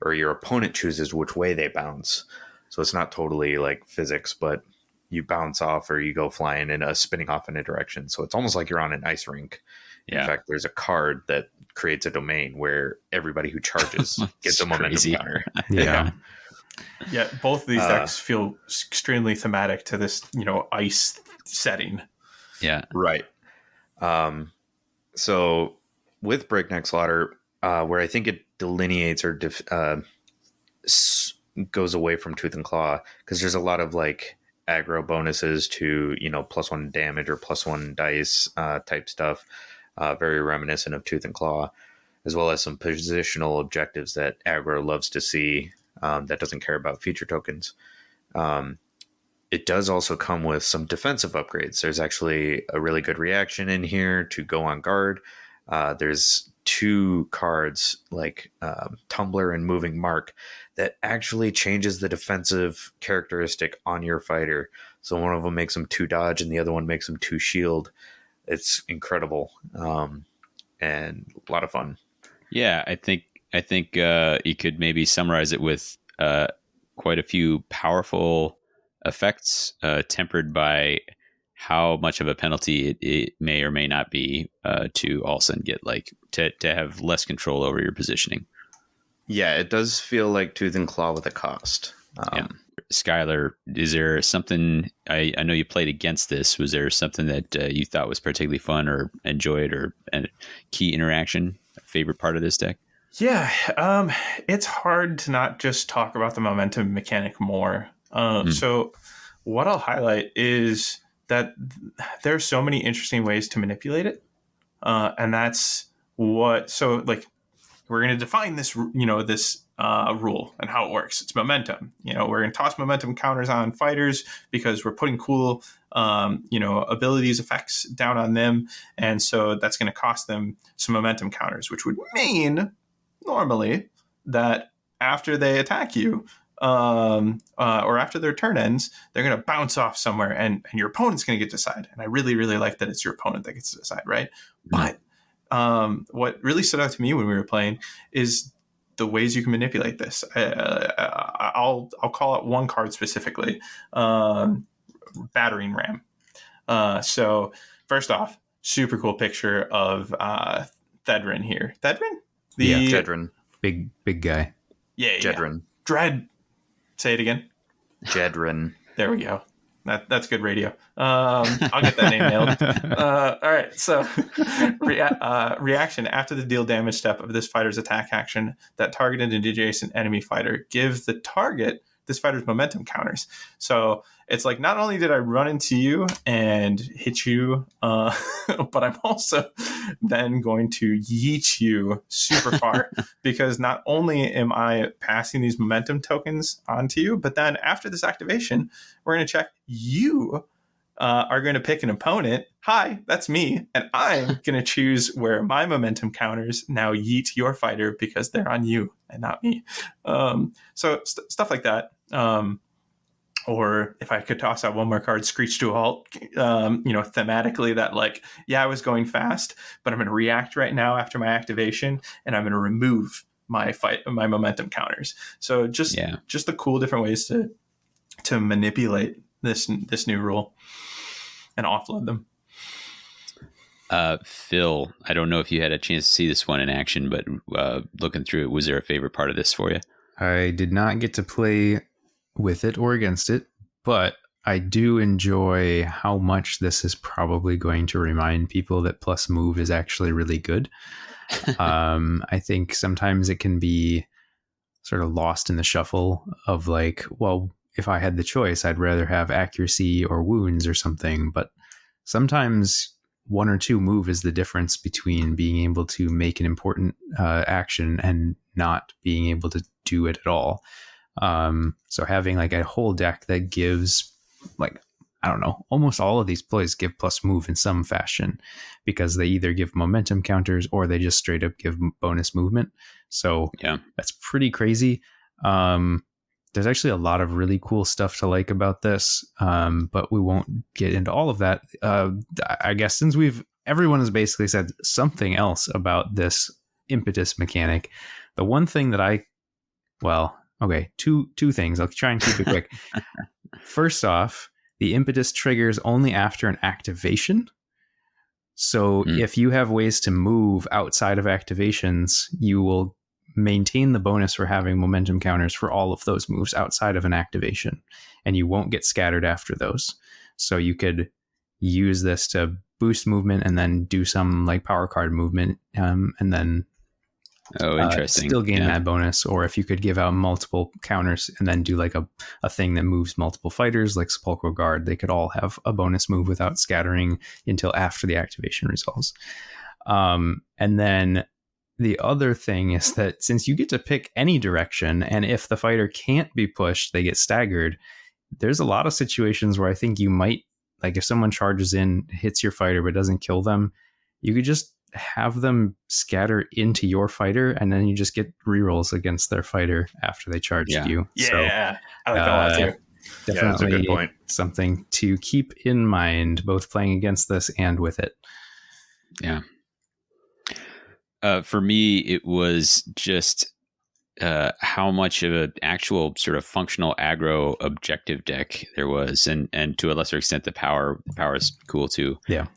or your opponent chooses which way they bounce. So it's not totally like physics, but you bounce off or you go flying in a spinning off in a direction. So it's almost like you're on an ice rink. In fact, there's a card that creates a domain where everybody who charges gets a momentum counter. Yeah, both of these decks feel extremely thematic to this, ice setting. Yeah. Right. So with Breakneck Slaughter, where I think it delineates or goes away from Tooth and Claw, because there's a lot of like aggro bonuses to, +1 damage or +1 dice type stuff, very reminiscent of Tooth and Claw, as well as some positional objectives that aggro loves to see, that doesn't care about feature tokens. It does also come with some defensive upgrades. There's actually a really good reaction in here to go on guard. There's 2 cards like Tumbler and Moving Mark that actually changes the defensive characteristic on your fighter. So one of them makes them 2 dodge and the other one makes them 2 shield. It's incredible, and a lot of fun. Yeah, I think you could maybe summarize it with quite a few powerful effects, tempered by how much of a penalty it may or may not be to all of a sudden get to have less control over your positioning. Yeah, it does feel like Tooth and Claw with a cost. Skyler, is there something, I know you played against this, was there something that you thought was particularly fun or enjoyed, or a key interaction, favorite part of this deck? Yeah, it's hard to not just talk about the momentum mechanic more. So what I'll highlight is that there's so many interesting ways to manipulate it. And that's we're going to define this, this rule and how it works. It's momentum. We're going to toss momentum counters on fighters because we're putting cool, abilities, effects down on them. And so that's going to cost them some momentum counters, which would mean normally that after they attack you, or after their turn ends, they're going to bounce off somewhere and your opponent's going to get to decide. And I really, really like that it's your opponent that gets to decide, right? Mm-hmm. But what really stood out to me when we were playing is the ways you can manipulate this. I'll call out one card specifically, Battering Ram. So first off, super cool picture of Thedrin here. Thedrin? Jedrin. Big guy. Yeah. Jedrin. Dread. Say it again. Jedrin. There we go. That's good radio. I'll get that name nailed. All right. So reaction after the deal damage step of this fighter's attack action that targeted an adjacent enemy fighter gives the target this fighter's momentum counters. So it's like, not only did I run into you and hit you, but I'm also then going to yeet you super far because not only am I passing these momentum tokens onto you, but then after this activation, we're going to check you are going to pick an opponent. Hi, that's me. And I'm going to choose where my momentum counters now yeet your fighter because they're on you and not me. So stuff like that. Or if I could toss out one more card, Screech to a Halt, thematically that I was going fast, but I'm going to react right now after my activation and I'm going to remove my momentum counters. So just the cool different ways to manipulate this new rule and offload them. Phil, I don't know if you had a chance to see this one in action, but looking through it, was there a favorite part of this for you? I did not get to play with it or against it, but I do enjoy how much this is probably going to remind people that plus move is actually really good. I think sometimes it can be sort of lost in the shuffle of if I had the choice, I'd rather have accuracy or wounds or something, but sometimes 1 or 2 move is the difference between being able to make an important action and not being able to do it at all. So having like a whole deck that gives, like, I don't know, almost all of these plays give plus move in some fashion, because they either give momentum counters or they just straight up give bonus movement. So Yeah. that's pretty crazy. There's actually a lot of really cool stuff to like about this, but we won't get into all of that. I guess since everyone has basically said something else about this impetus mechanic, the one thing that two things. I'll try and keep it quick. First off, the impetus triggers only after an activation. So if you have ways to move outside of activations, you will maintain the bonus for having momentum counters for all of those moves outside of an activation, and you won't get scattered after those. So you could use this to boost movement and then do some like power card movement, and then interesting. Still gain that bonus. Or if you could give out multiple counters and then do like a thing that moves multiple fighters, like Sepulchral Guard, they could all have a bonus move without scattering until after the activation resolves. And then the other thing is that since you get to pick any direction, and if the fighter can't be pushed, they get staggered, there's a lot of situations where I think you might, like if someone charges in, hits your fighter but doesn't kill them, you could just have them scatter into your fighter, and then you just get rerolls against their fighter after they charged you. Yeah, so, I like that a lot too. Definitely that's a good point. Something to keep in mind, both playing against this and with it. Yeah. For me, it was just how much of an actual sort of functional aggro objective deck there was, and to a lesser extent, the power is cool too. Yeah.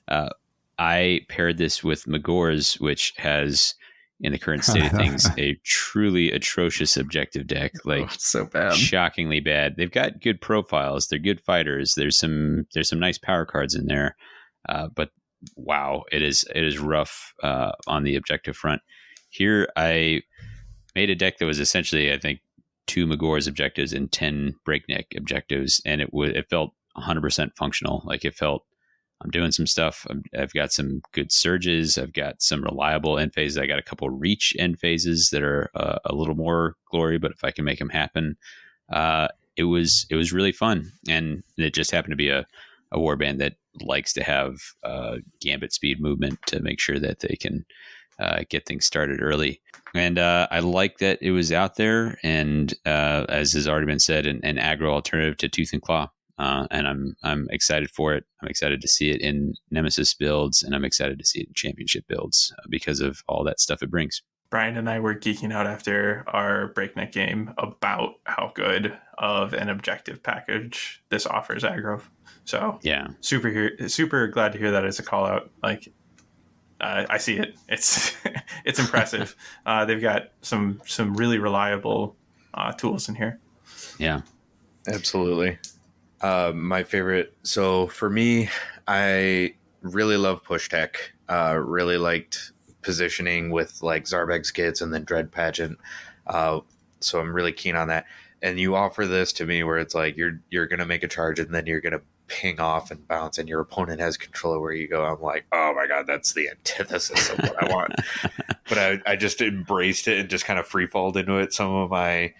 I paired this with Magor's, which has, in the current state of things, a truly atrocious objective deck. Like, so bad, shockingly bad. They've got good profiles. They're good fighters. There's some nice power cards in there, but wow, it is rough on the objective front. Here, I made a deck that was essentially, I think, 2 Magor's objectives and 10 Breakneck objectives, and it felt 100% functional. Like, it felt, I'm doing some stuff. I've got some good surges. I've got some reliable end phases. I got a couple reach end phases that are a little more glory, but if I can make them happen, it was really fun. And it just happened to be a warband that likes to have gambit speed movement to make sure that they can get things started early. And I like that it was out there, and as has already been said, an aggro alternative to Tooth and Claw. And I'm excited for it. I'm excited to see it in Nemesis builds, and I'm excited to see it in Championship builds because of all that stuff it brings. Brian and I were geeking out after our Breakneck game about how good of an objective package this offers aggro. So yeah, super glad to hear that as a call out. Like, I see it. It's it's impressive. They've got some really reliable tools in here. Yeah, absolutely. My favorite. So for me, I really love push tech. Really liked positioning with like Zarbeg skits and then Dread Pageant. So I'm really keen on that. And you offer this to me where it's like you're gonna make a charge and then you're gonna ping off and bounce, and your opponent has control of where you go. I'm like, oh my god, that's the antithesis of what I want. But I just embraced it and just kind of free falled into it. Some of my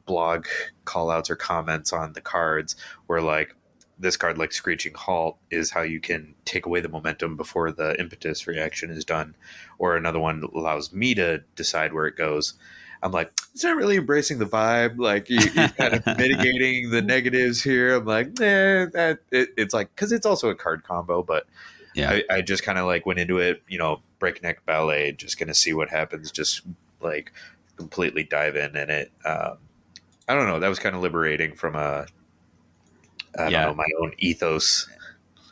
blog call outs or comments on the cards were like, this card, like Screeching Halt, is how you can take away the momentum before the impetus reaction is done, or another one allows me to decide where it goes. I'm like, it's not really embracing the vibe. Like, you're kind of mitigating the negatives here. I'm like, it's like, because it's also a card combo, but yeah, I just kind of like went into it, Breakneck Ballet, just gonna see what happens, just like completely dive in it. I don't know, that was kind of liberating from I don't know, my own ethos.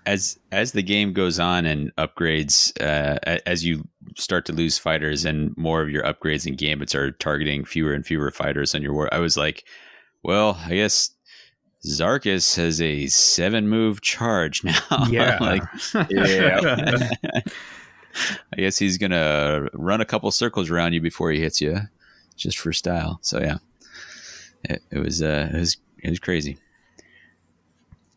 As the game goes on and upgrades, as you start to lose fighters and more of your upgrades and gambits are targeting fewer and fewer fighters on your war, I was like, well, I guess Zarkus has a 7-move charge now. Yeah. Yeah. I guess he's gonna run a couple circles around you before he hits you, just for style. So yeah, it was crazy.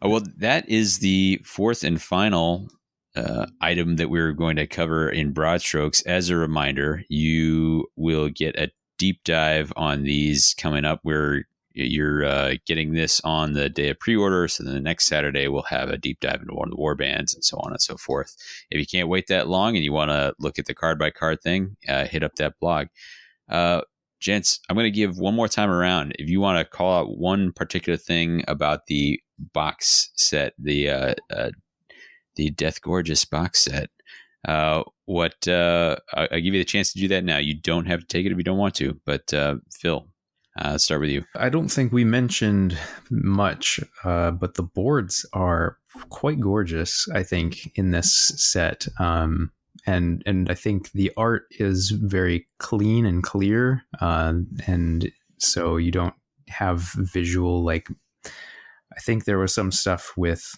Well, that is the fourth and final item that we're going to cover in broad strokes. As a reminder, you will get a deep dive on these coming up, where you're getting this on the day of pre-order. So then the next Saturday, we'll have a deep dive into one of the warbands and so on and so forth. If you can't wait that long and you want to look at the card by card thing, hit up that blog. Gents, I'm going to give one more time around. If you want to call out one particular thing about the box set, the Deathgorgeous box set, I'll give you the chance to do that now. You don't have to take it if you don't want to, but Phil, let's start with you. I don't think we mentioned much, but the boards are quite gorgeous, I think, in this set. And I think the art is very clean and clear, and so you don't have visual, like, I think there was some stuff with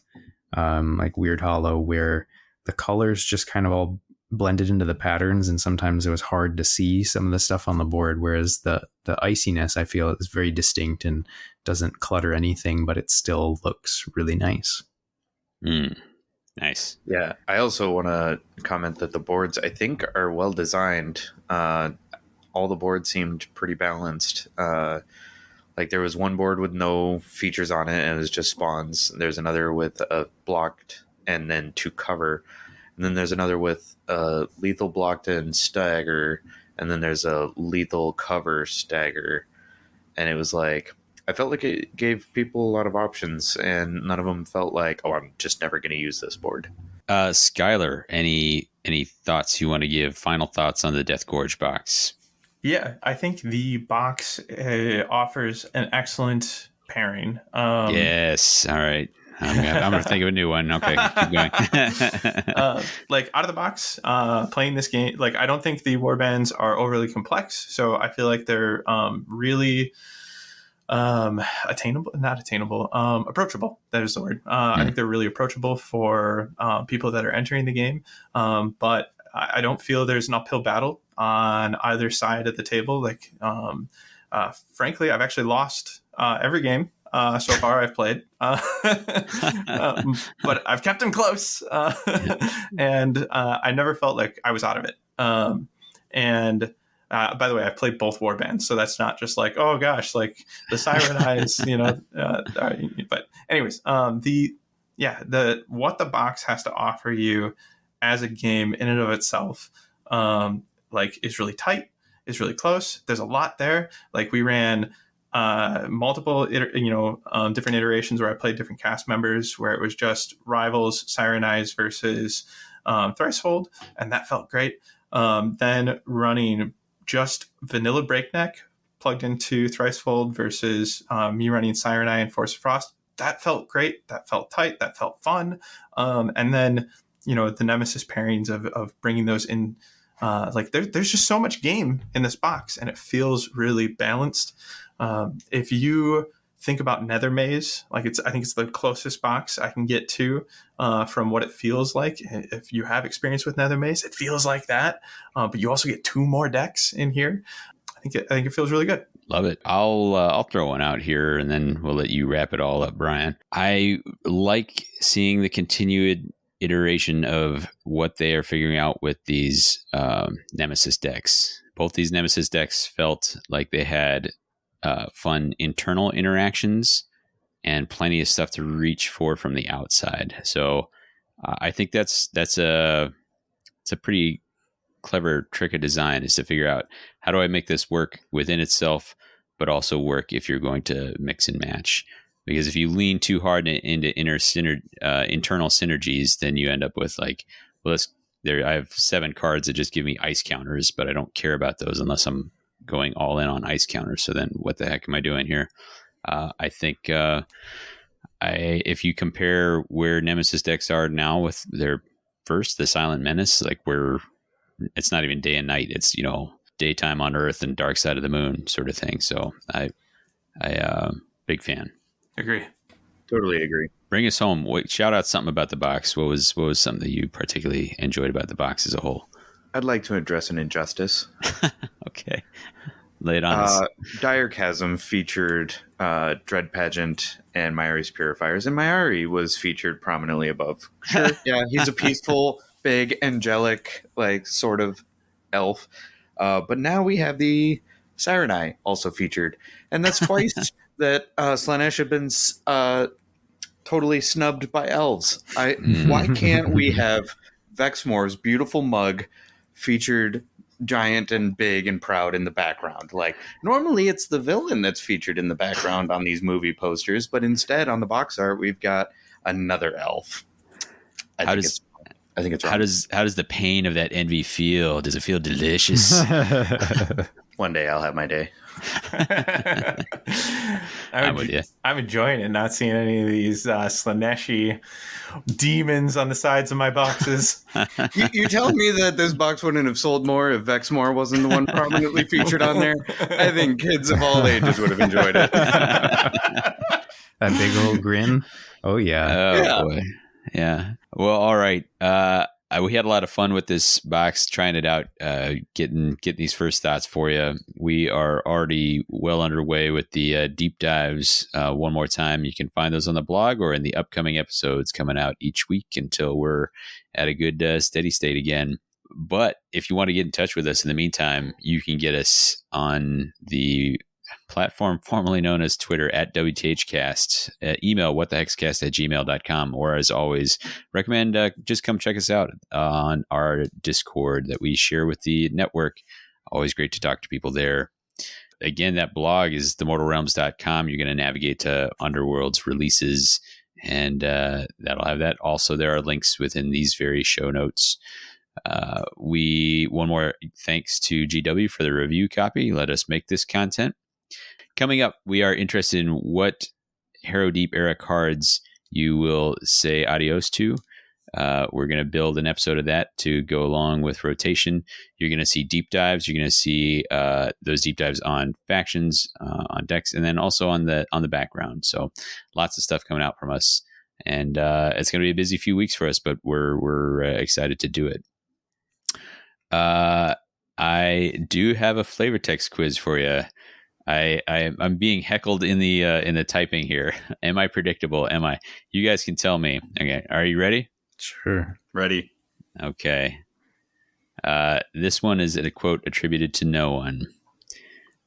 like Weird Hollow where the colors just kind of all blended into the patterns, and sometimes it was hard to see some of the stuff on the board, whereas the iciness, I feel, is very distinct and doesn't clutter anything, but it still looks really nice. Nice. Yeah, I also want to comment that the boards, I think, are well designed. All the boards seemed pretty balanced. Like there was one board with no features on it, and it was just spawns. There's another with a blocked and then 2 cover. And then there's another with lethal blocked and stagger. And then there's a lethal cover stagger. And it was like, I felt like it gave people a lot of options, and none of them felt like, oh, I'm just never going to use this board. Skyler, any thoughts you want to give? Final thoughts on the Deathgorge box? Yeah, I think the box offers an excellent pairing. Yes. All right. I'm going to think of a new one. Okay, keep going. Like out of the box, playing this game, like I don't think the warbands are overly complex. So I feel like they're really approachable. That is the word. I think they're really approachable for people that are entering the game. But I don't feel there's an uphill battle on either side of the table. Like, frankly, I've actually lost every game so far I've played, but I've kept them close, and I never felt like I was out of it. And by the way, I've played both warbands, so that's not just like, oh gosh, like the Siren Eyes, but anyways, what the box has to offer you as a game in and of itself, like is really tight, is really close. There's a lot there. Like we ran multiple, different iterations where I played different cast members, where it was just rivals, Siren Eyes versus Thricefold, and that felt great. Then running just vanilla Breakneck plugged into Thricefold versus me running Siren Eye and Force of Frost, that felt great. That felt tight. That felt fun. And then, the Nemesis pairings of bringing those in, there's just so much game in this box, and it feels really balanced. If you think about Nether Maze, I think it's the closest box I can get to from what it feels like. If you have experience with Nether Maze, it feels like that. But you also get 2 more decks in here. I think it feels really good. Love it. I'll throw one out here, and then we'll let you wrap it all up, Brian. I like seeing the continued iteration of what they are figuring out with these Nemesis decks. Both these Nemesis decks felt like they had fun internal interactions and plenty of stuff to reach for from the outside. So I think it's a pretty clever trick of design, is to figure out, how do I make this work within itself, but also work if you're going to mix and match. Because if you lean too hard into internal synergies, then you end up with I have 7 cards that just give me ice counters, but I don't care about those unless I'm going all in on ice counters. So then what the heck am I doing here? I think if you compare where Nemesis decks are now with their first, the Silent Menace, like where it's not even day and night, it's, daytime on Earth and dark side of the moon sort of thing. So I big fan. Agree. Totally agree. Bring us home. Shout out something about the box. What was something that you particularly enjoyed about the box as a whole? I'd like to address an injustice. Okay. Lay it on us. Dire Chasm featured Dread Pageant and Myari's Purifiers, and Myari was featured prominently above. Sure, yeah, he's a peaceful, big, angelic, like, sort of elf. But now we have the Sirenai also featured, and that's twice that Slaanesh have been totally snubbed by elves. Why can't we have Vexmore's beautiful mug featured giant and big and proud in the background? Like, normally it's the villain that's featured in the background on these movie posters, but instead on the box art we've got another elf. I think it's wrong. How does the pain of that envy feel? Does it feel delicious? One day I'll have my day. I'm with you. I'm enjoying it, not seeing any of these Slaaneshi demons on the sides of my boxes. You're telling me that this box wouldn't have sold more if Vexmore wasn't the one prominently featured on there? I think kids of all ages would have enjoyed it. That big old grin. Oh, yeah. Boy. Yeah. Well, all right. We had a lot of fun with this box, trying it out, getting these first thoughts for you. We are already well underway with the deep dives. One more time, you can find those on the blog or in the upcoming episodes coming out each week until we're at a good steady state again. But if you want to get in touch with us in the meantime, you can get us on the platform formerly known as Twitter at WTHcast, email whatthehexcast@gmail.com, or as always, recommend just come check us out on our Discord that we share with the network. Always great to talk to people there. Again, that blog is themortalrealms.com. You're going to navigate to Underworld's releases, and that'll have that. Also, there are links within these very show notes. One more thanks to GW for the review copy. Let us make this content. Coming up, we are interested in what Harrow Deep era cards you will say adios to. We're going to build an episode of that to go along with rotation. You're going to see deep dives. You're going to see those deep dives on factions, on decks, and then also on the background. So lots of stuff coming out from us, and it's going to be a busy few weeks for us, but we're excited to do it. I do have a flavor text quiz for you. I'm being heckled in the typing here. Am I predictable? Am I? You guys can tell me. Okay, are you ready? Sure. Ready. Okay. This one is a quote attributed to no one.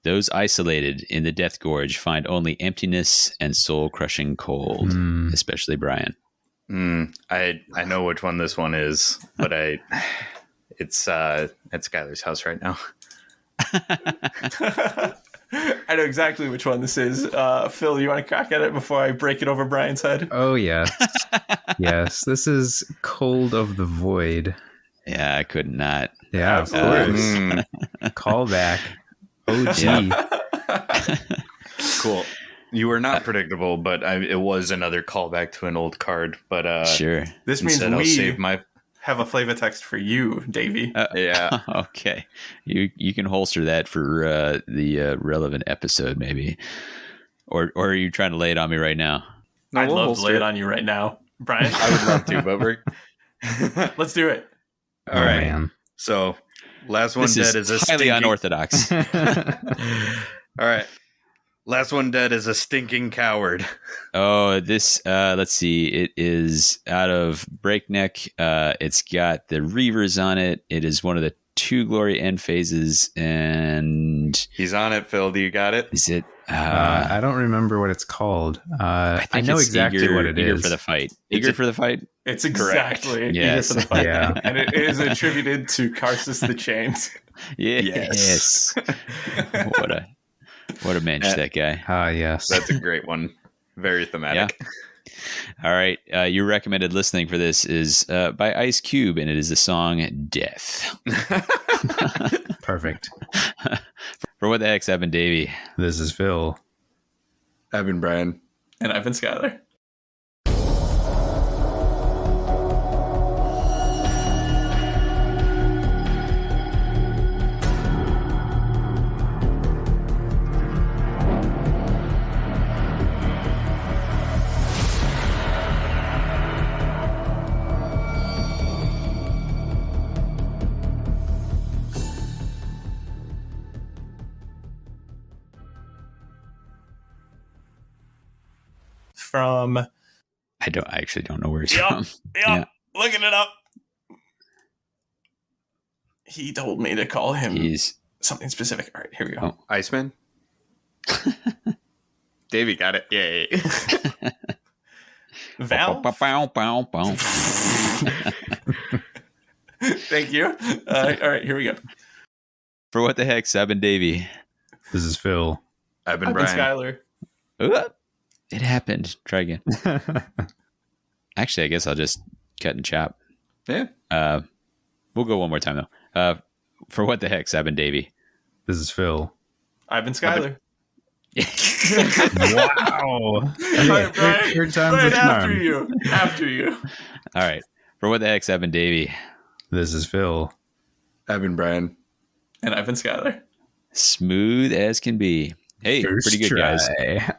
Those isolated in the Deathgorge find only emptiness and soul-crushing cold, especially Brian. I know which one this one is, but it's at Skyler's house right now. I know exactly which one this is. Phil, you want to crack at it before I break it over Brian's head? Oh, yes. Yes, this is Cold of the Void. Yeah, I could not. Yeah, of course. Callback. OG. Yeah. Cool. You were not predictable, but it was another callback to an old card. But sure. This means I'll save my... have a flavor text for you, Davey. Yeah. Okay. You can holster that for the relevant episode, maybe. Or are you trying to lay it on me right now? No, I'd love to lay it on you right now, Brian. I would love to, but let's do it. All right. Man. So, last one dead is a highly unorthodox. All right. Last one dead is a stinking coward. Oh, this, let's see. It is out of Breakneck. It's got the Reavers on it. It is one of the 2 glory end phases. And he's on it, Phil. Do you got it? Is it? I don't remember what it's called. I know exactly what it is. Eager for the fight. Eager for the fight? It's exactly yes. Eager for the fight. Yeah. And it is attributed to Karsus the Chains. Yes. What a mensch, that guy. Yes. That's a great one. Very thematic. Yeah. All right. Your recommended listening for this is by Ice Cube, and it is the song Death. Perfect. For What the Heck's, I've been Davey. This is Phil. I've been Brian. And I've been Skyler. from? I actually don't know where he's Yep, from. Yeah. Looking it up. He told me to call him He's something specific. All right, here we go. Oh. Iceman. Davey got it. Yay. Val? Thank you. All right, here we go. For what the heck, Seb and Davey? This is Phil. I've been I've been Brian. Skyler. It happened. Try again. Actually, I guess I'll just cut and chop. Yeah. We'll go one more time though. For what the heck, Seb and Davey? This is Phil. I've been Skyler. Wow. All right, Brian. Third time's Brian, the after charm. you. After you. All right. For what the heck, Seb and Davey? This is Phil. I've been Brian. And I've been Skyler. Smooth as can be. Hey, First pretty good, guys. try.